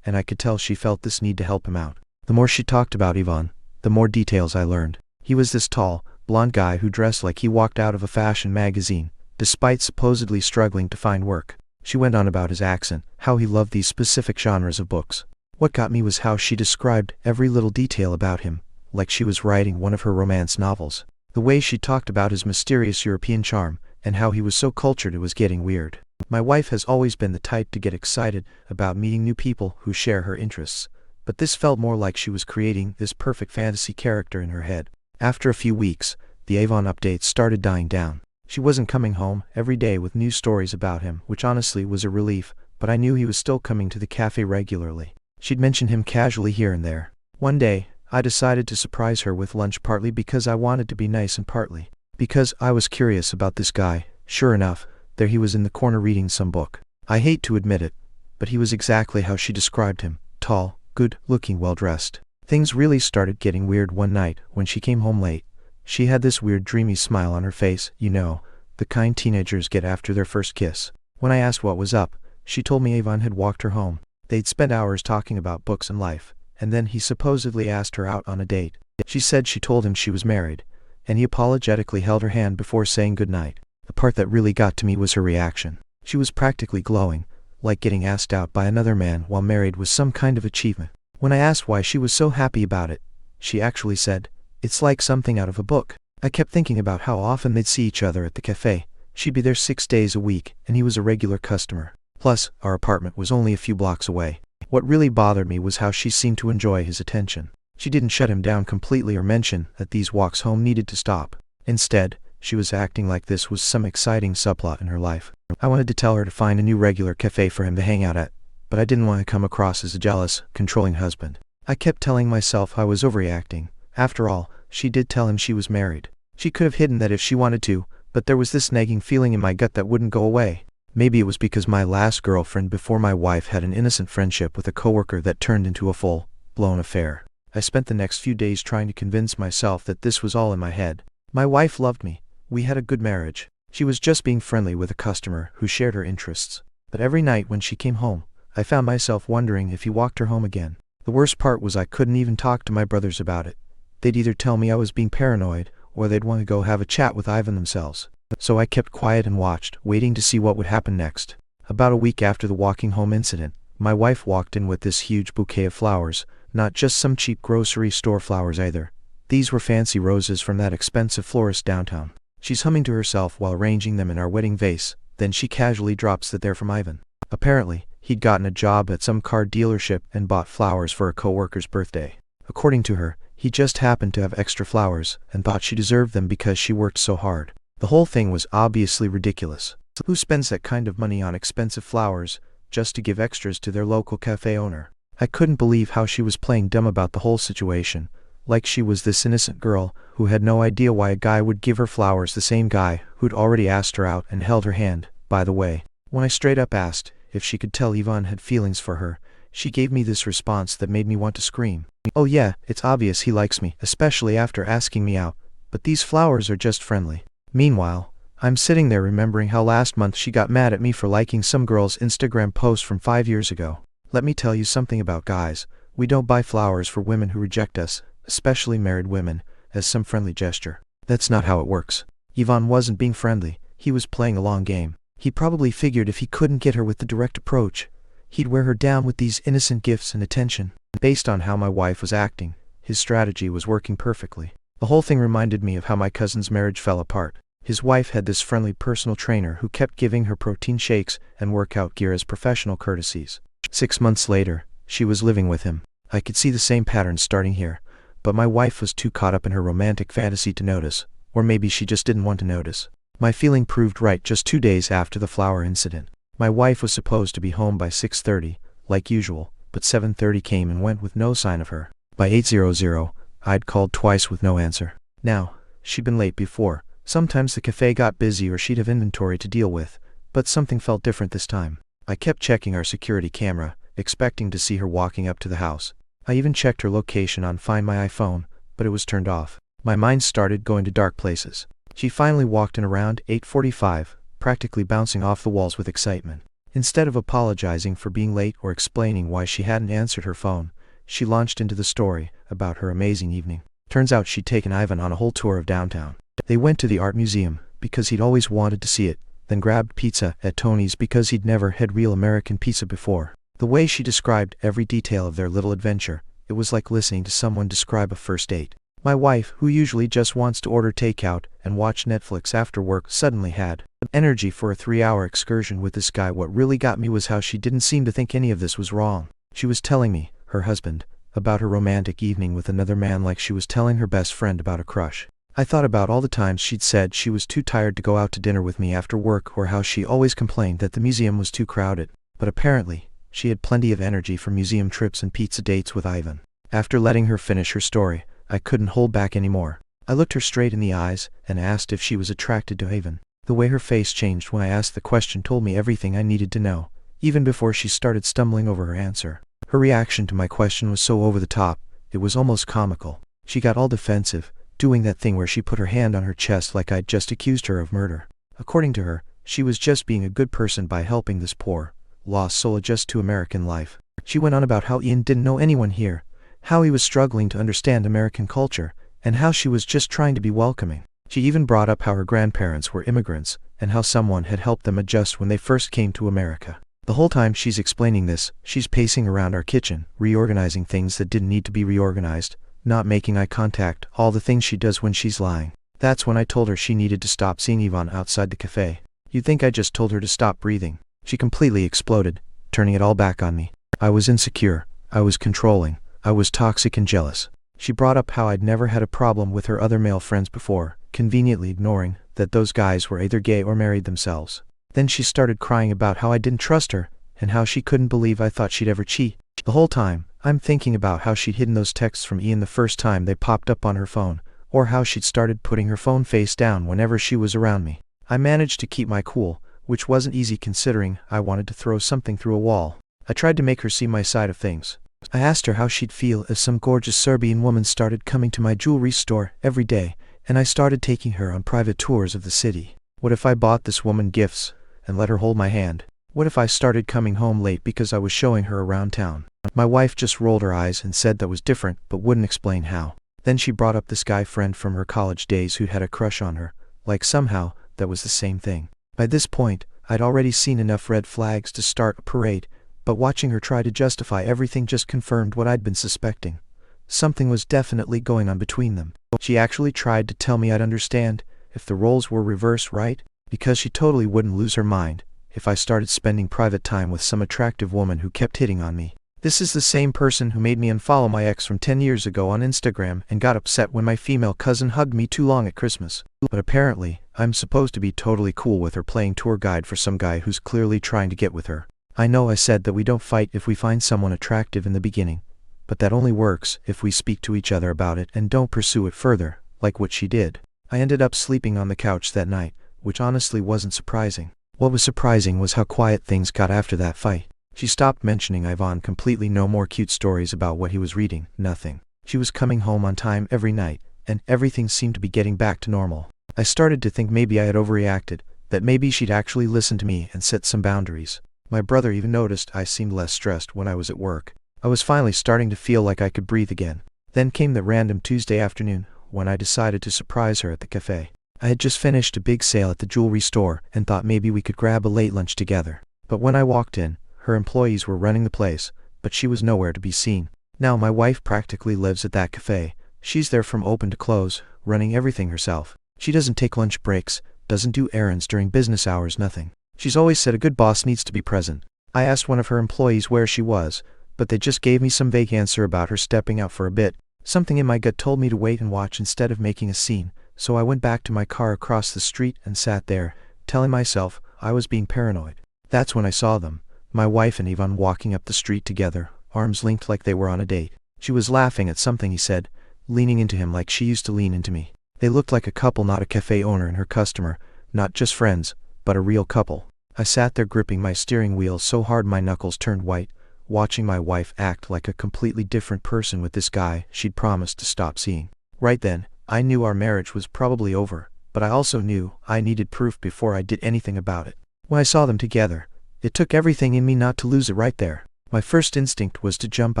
and I could tell she felt this need to help him out. The more she talked about Ivan, the more details I learned. He was this tall, blond guy who dressed like he walked out of a fashion magazine, despite supposedly struggling to find work. She went on about his accent, how he loved these specific genres of books. What got me was how she described every little detail about him, like she was writing one of her romance novels. The way she talked about his mysterious European charm, and how he was so cultured it was getting weird. My wife has always been the type to get excited about meeting new people who share her interests, but this felt more like she was creating this perfect fantasy character in her head. After a few weeks, the Avon updates started dying down. She wasn't coming home every day with new stories about him, which honestly was a relief, but I knew he was still coming to the cafe regularly. She'd mention him casually here and there. One day, I decided to surprise her with lunch, partly because I wanted to be nice and partly because I was curious about this guy. Sure enough, there he was in the corner reading some book. I hate to admit it, but he was exactly how she described him, tall, good-looking, well-dressed. Things really started getting weird one night when she came home late. She had this weird dreamy smile on her face, you know, the kind teenagers get after their first kiss. When I asked what was up, she told me Avon had walked her home. They'd spent hours talking about books and life, and then he supposedly asked her out on a date. She said she told him she was married, and he apologetically held her hand before saying goodnight. The part that really got to me was her reaction. She was practically glowing, like getting asked out by another man while married was some kind of achievement. When I asked why she was so happy about it, she actually said, "It's like something out of a book." I kept thinking about how often they'd see each other at the cafe. She'd be there 6 days a week, and he was a regular customer. Plus, our apartment was only a few blocks away. What really bothered me was how she seemed to enjoy his attention. She didn't shut him down completely or mention that these walks home needed to stop. Instead, she was acting like this was some exciting subplot in her life. I wanted to tell her to find a new regular cafe for him to hang out at, but I didn't want to come across as a jealous, controlling husband. I kept telling myself I was overreacting. After all, she did tell him she was married. She could have hidden that if she wanted to, but there was this nagging feeling in my gut that wouldn't go away. Maybe it was because my last girlfriend before my wife had an innocent friendship with a coworker that turned into a full-blown affair. I spent the next few days trying to convince myself that this was all in my head. My wife loved me. We had a good marriage. She was just being friendly with a customer who shared her interests. But every night when she came home, I found myself wondering if he walked her home again. The worst part was I couldn't even talk to my brothers about it. They'd either tell me I was being paranoid, or they'd want to go have a chat with Ivan themselves. So I kept quiet and watched, waiting to see what would happen next. About a week after the walking home incident, my wife walked in with this huge bouquet of flowers, not just some cheap grocery store flowers either. These were fancy roses from that expensive florist downtown. She's humming to herself while arranging them in our wedding vase, then she casually drops that they're from Ivan. Apparently, he'd gotten a job at some car dealership and bought flowers for a coworker's birthday. According to her, he just happened to have extra flowers and thought she deserved them because she worked so hard. The whole thing was obviously ridiculous. Who spends that kind of money on expensive flowers, just to give extras to their local cafe owner. I couldn't believe how she was playing dumb about the whole situation, like she was this innocent girl who had no idea why a guy would give her flowers, the same guy who'd already asked her out and held her hand, by the way. When I straight up asked if she could tell Ivan had feelings for her, she gave me this response that made me want to scream. "Oh yeah, it's obvious he likes me, especially after asking me out, but these flowers are just friendly." Meanwhile, I'm sitting there remembering how last month she got mad at me for liking some girl's Instagram post from 5 years ago. Let me tell you something about guys. We don't buy flowers for women who reject us, especially married women, as some friendly gesture. That's not how it works. Ivan wasn't being friendly, he was playing a long game. He probably figured if he couldn't get her with the direct approach, he'd wear her down with these innocent gifts and attention. Based on how my wife was acting, his strategy was working perfectly. The whole thing reminded me of how my cousin's marriage fell apart. His wife had this friendly personal trainer who kept giving her protein shakes and workout gear as professional courtesies. 6 months later, she was living with him. I could see the same patterns starting here, but my wife was too caught up in her romantic fantasy to notice, or maybe she just didn't want to notice. My feeling proved right just 2 days after the flower incident. My wife was supposed to be home by 6:30, like usual, but 7:30 came and went with no sign of her. By 8:00, I'd called twice with no answer. Now, she'd been late before. Sometimes the cafe got busy or she'd have inventory to deal with, but something felt different this time. I kept checking our security camera, expecting to see her walking up to the house. I even checked her location on Find My iPhone, but it was turned off. My mind started going to dark places. She finally walked in around 8:45, practically bouncing off the walls with excitement. Instead of apologizing for being late or explaining why she hadn't answered her phone, she launched into the story about her amazing evening. Turns out she'd taken Ivan on a whole tour of downtown. They went to the art museum because he'd always wanted to see it, then grabbed pizza at Tony's because he'd never had real American pizza before. The way she described every detail of their little adventure, it was like listening to someone describe a first date. My wife, who usually just wants to order takeout and watch Netflix after work, suddenly had energy for a 3-hour excursion with this guy. What really got me was how she didn't seem to think any of this was wrong. She was telling me, her husband, about her romantic evening with another man like she was telling her best friend about a crush. I thought about all the times she'd said she was too tired to go out to dinner with me after work, or how she always complained that the museum was too crowded. But apparently, she had plenty of energy for museum trips and pizza dates with Ivan. After letting her finish her story, I couldn't hold back anymore. I looked her straight in the eyes and asked if she was attracted to Ivan. The way her face changed when I asked the question told me everything I needed to know, even before she started stumbling over her answer. Her reaction to my question was so over the top, it was almost comical. She got all defensive, doing that thing where she put her hand on her chest like I'd just accused her of murder. According to her, she was just being a good person by helping this poor, lost soul adjust to American life. She went on about how Ian didn't know anyone here, how he was struggling to understand American culture, and how she was just trying to be welcoming. She even brought up how her grandparents were immigrants, and how someone had helped them adjust when they first came to America. The whole time she's explaining this, she's pacing around our kitchen, reorganizing things that didn't need to be reorganized, not making eye contact, all the things she does when she's lying. That's when I told her she needed to stop seeing Ivan outside the cafe. You'd think I just told her to stop breathing. She completely exploded, turning it all back on me. I was insecure, I was controlling, I was toxic and jealous. She brought up how I'd never had a problem with her other male friends before, conveniently ignoring that those guys were either gay or married themselves. Then she started crying about how I didn't trust her, and how she couldn't believe I thought she'd ever cheat. The whole time, I'm thinking about how she'd hidden those texts from Ian the first time they popped up on her phone, or how she'd started putting her phone face down whenever she was around me. I managed to keep my cool, which wasn't easy considering I wanted to throw something through a wall. I tried to make her see my side of things. I asked her how she'd feel if some gorgeous Serbian woman started coming to my jewelry store every day, and I started taking her on private tours of the city. What if I bought this woman gifts and let her hold my hand? What if I started coming home late because I was showing her around town? My wife just rolled her eyes and said that was different, but wouldn't explain how. Then she brought up this guy friend from her college days who'd had a crush on her, like somehow that was the same thing. By this point, I'd already seen enough red flags to start a parade, but watching her try to justify everything just confirmed what I'd been suspecting. Something was definitely going on between them. She actually tried to tell me I'd understand if the roles were reversed, right? Because she totally wouldn't lose her mind if I started spending private time with some attractive woman who kept hitting on me. This is the same person who made me unfollow my ex from 10 years ago on Instagram and got upset when my female cousin hugged me too long at Christmas. But apparently, I'm supposed to be totally cool with her playing tour guide for some guy who's clearly trying to get with her. I know I said that we don't fight if we find someone attractive in the beginning, but that only works if we speak to each other about it and don't pursue it further, like what she did. I ended up sleeping on the couch that night, which honestly wasn't surprising. What was surprising was how quiet things got after that fight. She stopped mentioning Ivan completely, no more cute stories about what he was reading, nothing. She was coming home on time every night, and everything seemed to be getting back to normal. I started to think maybe I had overreacted, that maybe she'd actually listen to me and set some boundaries. My brother even noticed I seemed less stressed when I was at work. I was finally starting to feel like I could breathe again. Then came the random Tuesday afternoon, when I decided to surprise her at the cafe. I had just finished a big sale at the jewelry store and thought maybe we could grab a late lunch together. But when I walked in, her employees were running the place, but she was nowhere to be seen. Now my wife practically lives at that cafe. She's there from open to close, running everything herself. She doesn't take lunch breaks, doesn't do errands during business hours, nothing. She's always said a good boss needs to be present. I asked one of her employees where she was, but they just gave me some vague answer about her stepping out for a bit. Something in my gut told me to wait and watch instead of making a scene, so I went back to my car across the street and sat there, telling myself I was being paranoid. That's when I saw them, my wife and Ivan, walking up the street together, arms linked like they were on a date. She was laughing at something he said, leaning into him like she used to lean into me. They looked like a couple, not a cafe owner and her customer, not just friends, but a real couple. I sat there gripping my steering wheel so hard my knuckles turned white, watching my wife act like a completely different person with this guy she'd promised to stop seeing. Right then, I knew our marriage was probably over, but I also knew I needed proof before I did anything about it. When I saw them together, it took everything in me not to lose it right there. My first instinct was to jump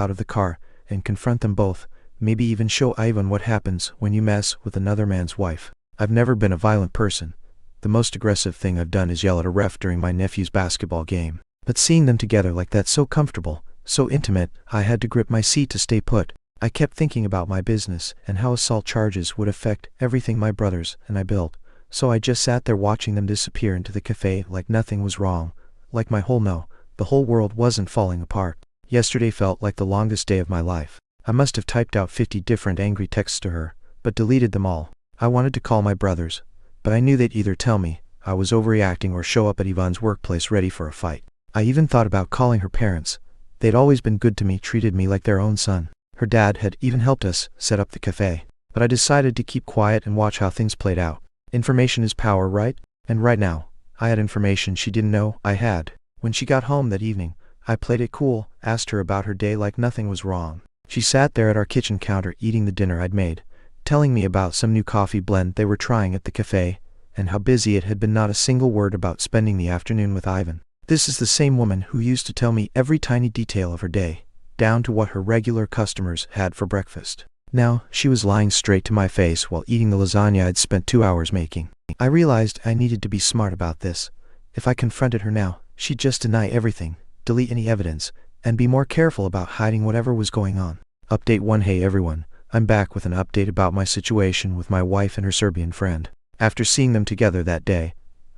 out of the car and confront them both, maybe even show Ivan what happens when you mess with another man's wife. I've never been a violent person. The most aggressive thing I've done is yell at a ref during my nephew's basketball game. But seeing them together like that, so comfortable, so intimate, I had to grip my seat to stay put. I kept thinking about my business and how assault charges would affect everything my brothers and I built. So I just sat there watching them disappear into the cafe like nothing was wrong, like the whole world wasn't falling apart. Yesterday felt like the longest day of my life. I must have typed out 50 different angry texts to her, but deleted them all. I wanted to call my brothers, but I knew they'd either tell me I was overreacting or show up at Ivan's workplace ready for a fight. I even thought about calling her parents. They'd always been good to me, treated me like their own son. Her dad had even helped us set up the cafe. But I decided to keep quiet and watch how things played out. Information is power, right? And right now, I had information she didn't know I had. When she got home that evening, I played it cool, asked her about her day like nothing was wrong. She sat there at our kitchen counter eating the dinner I'd made, telling me about some new coffee blend they were trying at the cafe, and how busy it had been. Not a single word about spending the afternoon with Ivan. This is the same woman who used to tell me every tiny detail of her day, down to what her regular customers had for breakfast. Now, she was lying straight to my face while eating the lasagna I'd spent 2 hours making. I realized I needed to be smart about this. If I confronted her now, she'd just deny everything, delete any evidence, and be more careful about hiding whatever was going on. Update 1. Hey everyone, I'm back with an update about my situation with my wife and her Serbian friend. After seeing them together that day,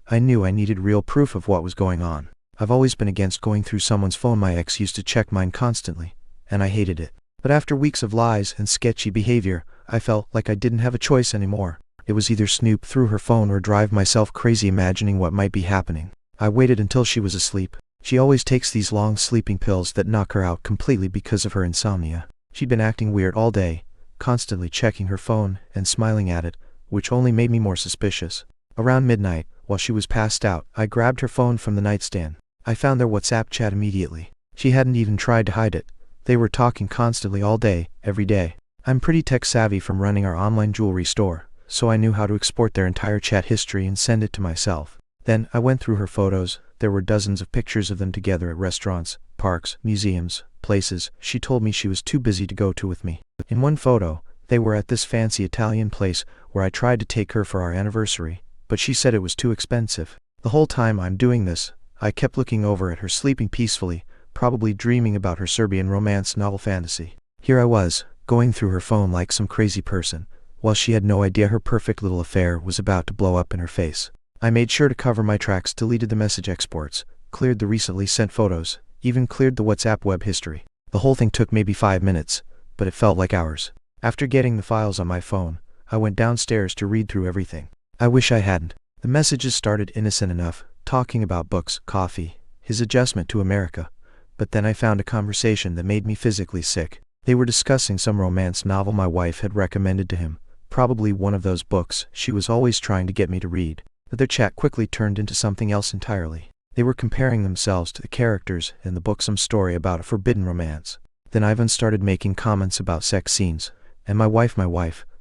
I knew I needed real proof of what was going on. I've always been against going through someone's phone. My ex used to check mine constantly, and I hated it. But after weeks of lies and sketchy behavior, I felt like I didn't have a choice anymore. It was either snoop through her phone or drive myself crazy imagining what might be happening. I waited until she was asleep. She always takes these long sleeping pills that knock her out completely because of her insomnia. She'd been acting weird all day, constantly checking her phone and smiling at it, which only made me more suspicious. Around midnight, while she was passed out, I grabbed her phone from the nightstand. I found their WhatsApp chat immediately. She hadn't even tried to hide it. They were talking constantly all day, every day. I'm pretty tech savvy from running our online jewelry store, so I knew how to export their entire chat history and send it to myself. Then I went through her photos. There were dozens of pictures of them together at restaurants, parks, museums, places she told me she was too busy to go to with me. In one photo, they were at this fancy Italian place where I tried to take her for our anniversary, but she said it was too expensive. The whole time I'm doing this, I kept looking over at her sleeping peacefully, probably dreaming about her Serbian romance novel fantasy. Here I was, going through her phone like some crazy person, while she had no idea her perfect little affair was about to blow up in her face. I made sure to cover my tracks, deleted the message exports, cleared the recently sent photos, even cleared the WhatsApp web history. The whole thing took maybe 5 minutes, but it felt like hours. After getting the files on my phone, I went downstairs to read through everything. I wish I hadn't. The messages started innocent enough, talking about books, coffee, his adjustment to America. But then I found a conversation that made me physically sick. They were discussing some romance novel my wife had recommended to him, probably one of those books she was always trying to get me to read. But their chat quickly turned into something else entirely. They were comparing themselves to the characters in the book, some story about a forbidden romance. Then Ivan started making comments about sex scenes, and my wife,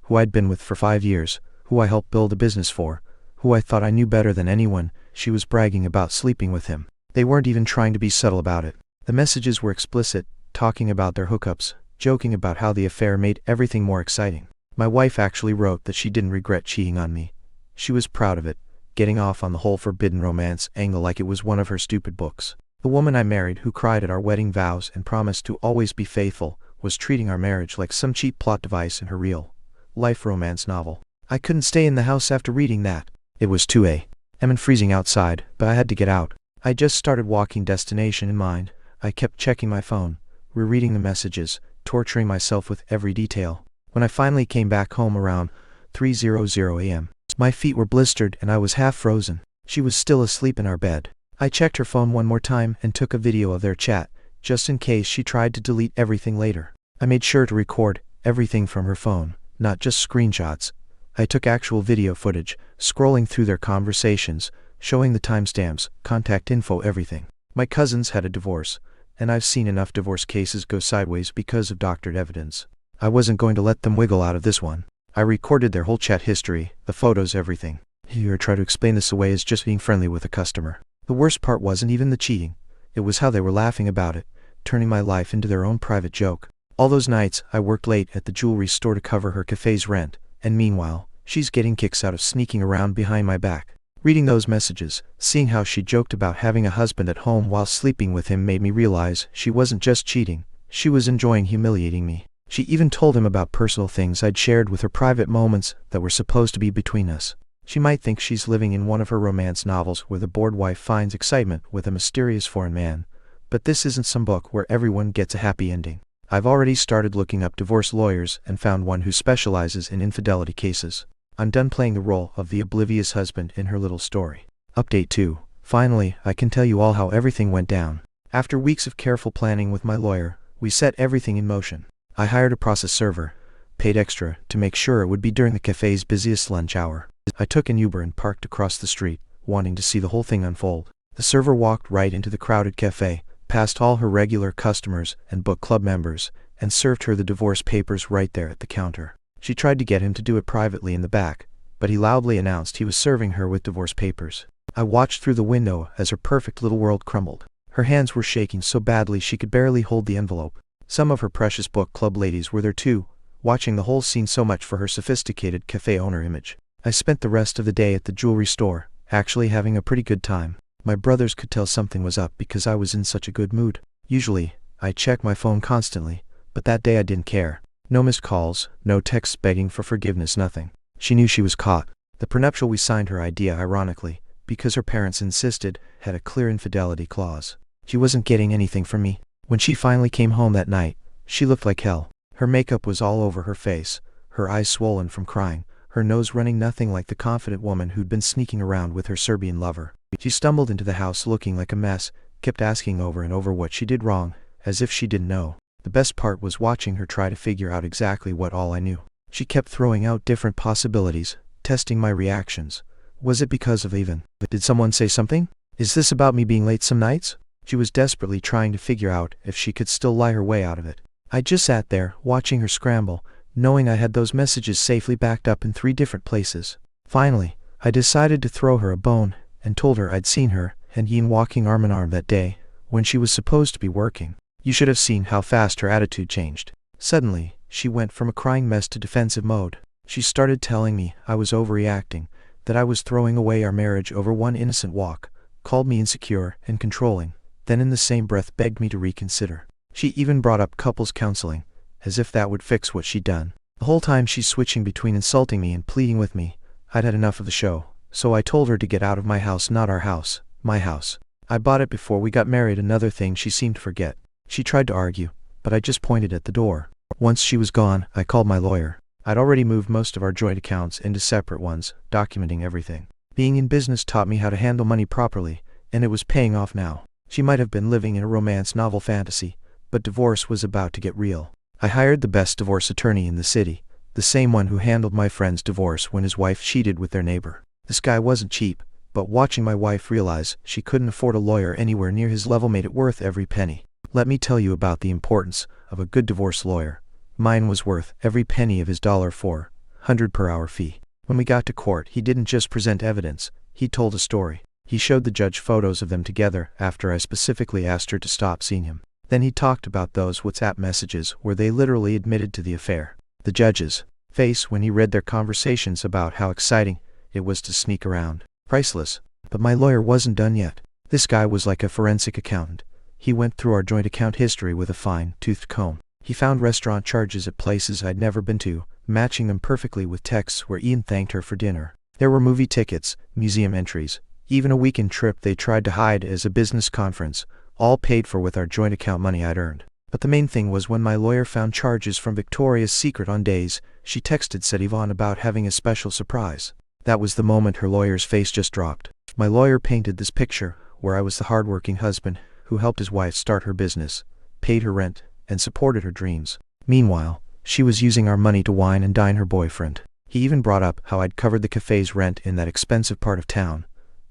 who I'd been with for 5 years, who I helped build a business for, who I thought I knew better than anyone, she was bragging about sleeping with him. They weren't even trying to be subtle about it. The messages were explicit, talking about their hookups, joking about how the affair made everything more exciting. My wife actually wrote that she didn't regret cheating on me. She was proud of it, getting off on the whole forbidden romance angle like it was one of her stupid books. The woman I married, who cried at our wedding vows and promised to always be faithful, was treating our marriage like some cheap plot device in her real-life romance novel. I couldn't stay in the house after reading that. It was 2 a.m. and freezing outside, but I had to get out. I just started walking, destination in mind. I kept checking my phone, rereading the messages, torturing myself with every detail. When I finally came back home around 3:00 a.m., my feet were blistered and I was half frozen. She was still asleep in our bed. I checked her phone one more time and took a video of their chat, just in case she tried to delete everything later. I made sure to record everything from her phone, not just screenshots. I took actual video footage, scrolling through their conversations, showing the timestamps, contact info, everything. My cousins had a divorce, and I've seen enough divorce cases go sideways because of doctored evidence. I wasn't going to let them wiggle out of this one. I recorded their whole chat history, the photos, everything. Here, try to explain this away as just being friendly with a customer. The worst part wasn't even the cheating. It was how they were laughing about it, turning my life into their own private joke. All those nights, I worked late at the jewelry store to cover her cafe's rent, and meanwhile, she's getting kicks out of sneaking around behind my back. Reading those messages, seeing how she joked about having a husband at home while sleeping with him made me realize she wasn't just cheating, she was enjoying humiliating me. She even told him about personal things I'd shared with her, private moments that were supposed to be between us. She might think she's living in one of her romance novels where the bored wife finds excitement with a mysterious foreign man, but this isn't some book where everyone gets a happy ending. I've already started looking up divorce lawyers and found one who specializes in infidelity cases. I'm done playing the role of the oblivious husband in her little story. Update 2. Finally, I can tell you all how everything went down. After weeks of careful planning with my lawyer, we set everything in motion. I hired a process server, paid extra to make sure it would be during the cafe's busiest lunch hour. I took an Uber and parked across the street, wanting to see the whole thing unfold. The server walked right into the crowded cafe, past all her regular customers and book club members, and served her the divorce papers right there at the counter. She tried to get him to do it privately in the back, but he loudly announced he was serving her with divorce papers. I watched through the window as her perfect little world crumbled. Her hands were shaking so badly she could barely hold the envelope. Some of her precious book club ladies were there too, watching the whole scene. So much for her sophisticated cafe owner image. I spent the rest of the day at the jewelry store, actually having a pretty good time. My brothers could tell something was up because I was in such a good mood. Usually, I check my phone constantly, but that day I didn't care. No missed calls, no texts begging for forgiveness, nothing. She knew she was caught. The prenuptial we signed, her idea ironically, because her parents insisted, had a clear infidelity clause. She wasn't getting anything from me. When she finally came home that night, she looked like hell. Her makeup was all over her face, her eyes swollen from crying, her nose running, nothing like the confident woman who'd been sneaking around with her Serbian lover. She stumbled into the house looking like a mess, kept asking over and over what she did wrong, as if she didn't know. The best part was watching her try to figure out exactly what all I knew. She kept throwing out different possibilities, testing my reactions. Was it because of Ivan? Did someone say something? Is this about me being late some nights? She was desperately trying to figure out if she could still lie her way out of it. I just sat there, watching her scramble, knowing I had those messages safely backed up in 3 different places. Finally, I decided to throw her a bone, and told her I'd seen her and Ian walking arm in arm that day, when she was supposed to be working. You should have seen how fast her attitude changed. Suddenly, she went from a crying mess to defensive mode. She started telling me I was overreacting, that I was throwing away our marriage over one innocent walk, called me insecure and controlling, then in the same breath begged me to reconsider. She even brought up couples counseling, as if that would fix what she'd done. The whole time she's switching between insulting me and pleading with me. I'd had enough of the show, so I told her to get out of my house. Not our house, my house. I bought it before we got married. Another thing she seemed to forget. She tried to argue, but I just pointed at the door. Once she was gone, I called my lawyer. I'd already moved most of our joint accounts into separate ones, documenting everything. Being in business taught me how to handle money properly, and it was paying off now. She might have been living in a romance novel fantasy, but divorce was about to get real. I hired the best divorce attorney in the city, the same one who handled my friend's divorce when his wife cheated with their neighbor. This guy wasn't cheap, but watching my wife realize she couldn't afford a lawyer anywhere near his level made it worth every penny. Let me tell you about the importance of a good divorce lawyer. Mine was worth every penny of his $400 per hour fee. When we got to court, he didn't just present evidence, he told a story. He showed the judge photos of them together after I specifically asked her to stop seeing him. Then he talked about those WhatsApp messages where they literally admitted to the affair. The judge's face when he read their conversations about how exciting it was to sneak around. Priceless. But my lawyer wasn't done yet. This guy was like a forensic accountant. He went through our joint account history with a fine-toothed comb. He found restaurant charges at places I'd never been to, matching them perfectly with texts where Ian thanked her for dinner. There were movie tickets, museum entries, even a weekend trip they tried to hide as a business conference, all paid for with our joint account money I'd earned. But the main thing was when my lawyer found charges from Victoria's Secret on days she texted said Yvonne about having a special surprise. That was the moment her lawyer's face just dropped. My lawyer painted this picture where I was the hardworking husband who helped his wife start her business, paid her rent, and supported her dreams. Meanwhile, she was using our money to wine and dine her boyfriend. He even brought up how I'd covered the cafe's rent in that expensive part of town,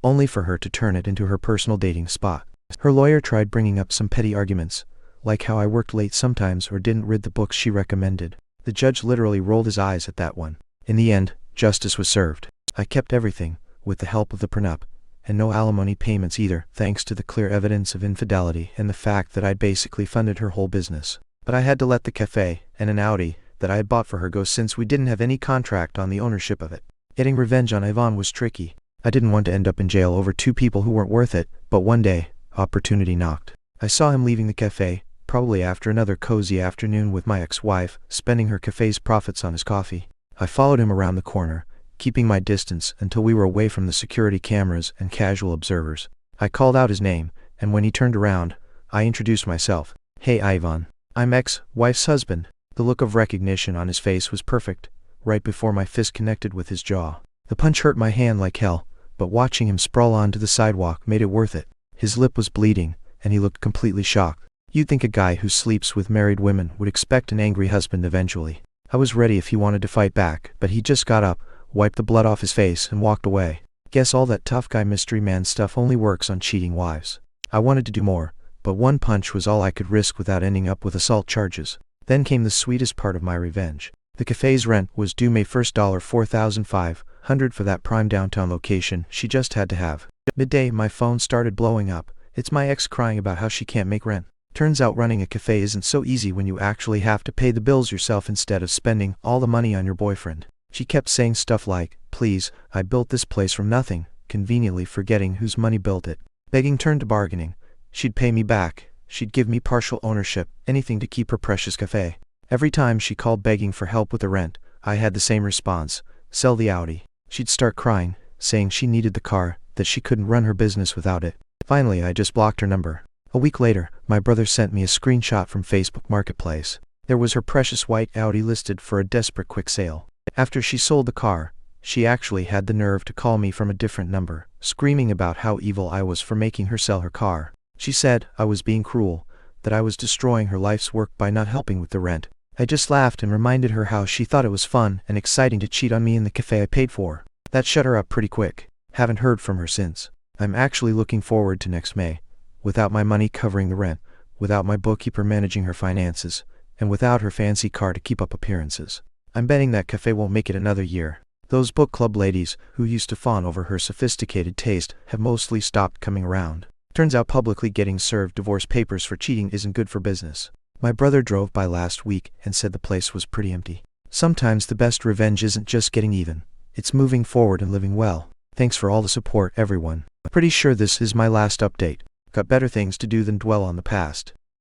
only for her to turn it into her personal dating spot. Her lawyer tried bringing up some petty arguments, like how I worked late sometimes or didn't read the books she recommended. The judge literally rolled his eyes at that one. In the end, justice was served. I kept everything, with the help of the prenup, and no alimony payments either, thanks to the clear evidence of infidelity and the fact that I'd basically funded her whole business. But I had to let the cafe, and an Audi that I had bought for her go since we didn't have any contract on the ownership of it. Getting revenge on Yvonne was tricky. I didn't want to end up in jail over two people who weren't worth it, but one day, opportunity knocked. I saw him leaving the cafe, probably after another cozy afternoon with my ex-wife, spending her cafe's profits on his coffee. I followed him around the corner, keeping my distance until we were away from the security cameras and casual observers. I called out his name, and when he turned around, I introduced myself. "Hey Ivan. I'm ex-wife's husband." The look of recognition on his face was perfect, right before my fist connected with his jaw. The punch hurt my hand like hell, but watching him sprawl onto the sidewalk made it worth it. His lip was bleeding, and he looked completely shocked. You'd think a guy who sleeps with married women would expect an angry husband eventually. I was ready if he wanted to fight back, but he just got up, wiped the blood off his face, and walked away. Guess all that tough guy mystery man stuff only works on cheating wives. I wanted to do more, but one punch was all I could risk without ending up with assault charges. Then came the sweetest part of my revenge. The cafe's rent was due May 1st, $4,500 for that prime downtown location she just had to have. Midday, my phone started blowing up. It's my ex crying about how she can't make rent. Turns out running a cafe isn't so easy when you actually have to pay the bills yourself instead of spending all the money on your boyfriend. She kept saying stuff like, "Please, I built this place from nothing," conveniently forgetting whose money built it. Begging turned to bargaining. She'd pay me back. She'd give me partial ownership, anything to keep her precious cafe. Every time she called begging for help with the rent, I had the same response: sell the Audi. She'd start crying, saying she needed the car, that she couldn't run her business without it. Finally, I just blocked her number. A week later, my brother sent me a screenshot from Facebook Marketplace. There was her precious white Audi listed for a desperate quick sale. After she sold the car, she actually had the nerve to call me from a different number, screaming about how evil I was for making her sell her car. She said I was being cruel, that I was destroying her life's work by not helping with the rent. I just laughed and reminded her how she thought it was fun and exciting to cheat on me in the cafe I paid for. That shut her up pretty quick. Haven't heard from her since. I'm actually looking forward to next May. Without my money covering the rent, without my bookkeeper managing her finances, and without her fancy car to keep up appearances. I'm betting that cafe won't make it another year. Those book club ladies, who used to fawn over her sophisticated taste, have mostly stopped coming around. Turns out publicly getting served divorce papers for cheating isn't good for business. My brother drove by last week and said the place was pretty empty. Sometimes the best revenge isn't just getting even. It's moving forward and living well. Thanks for all the support, everyone. Pretty sure this is my last update. Got better things to do than dwell on the past.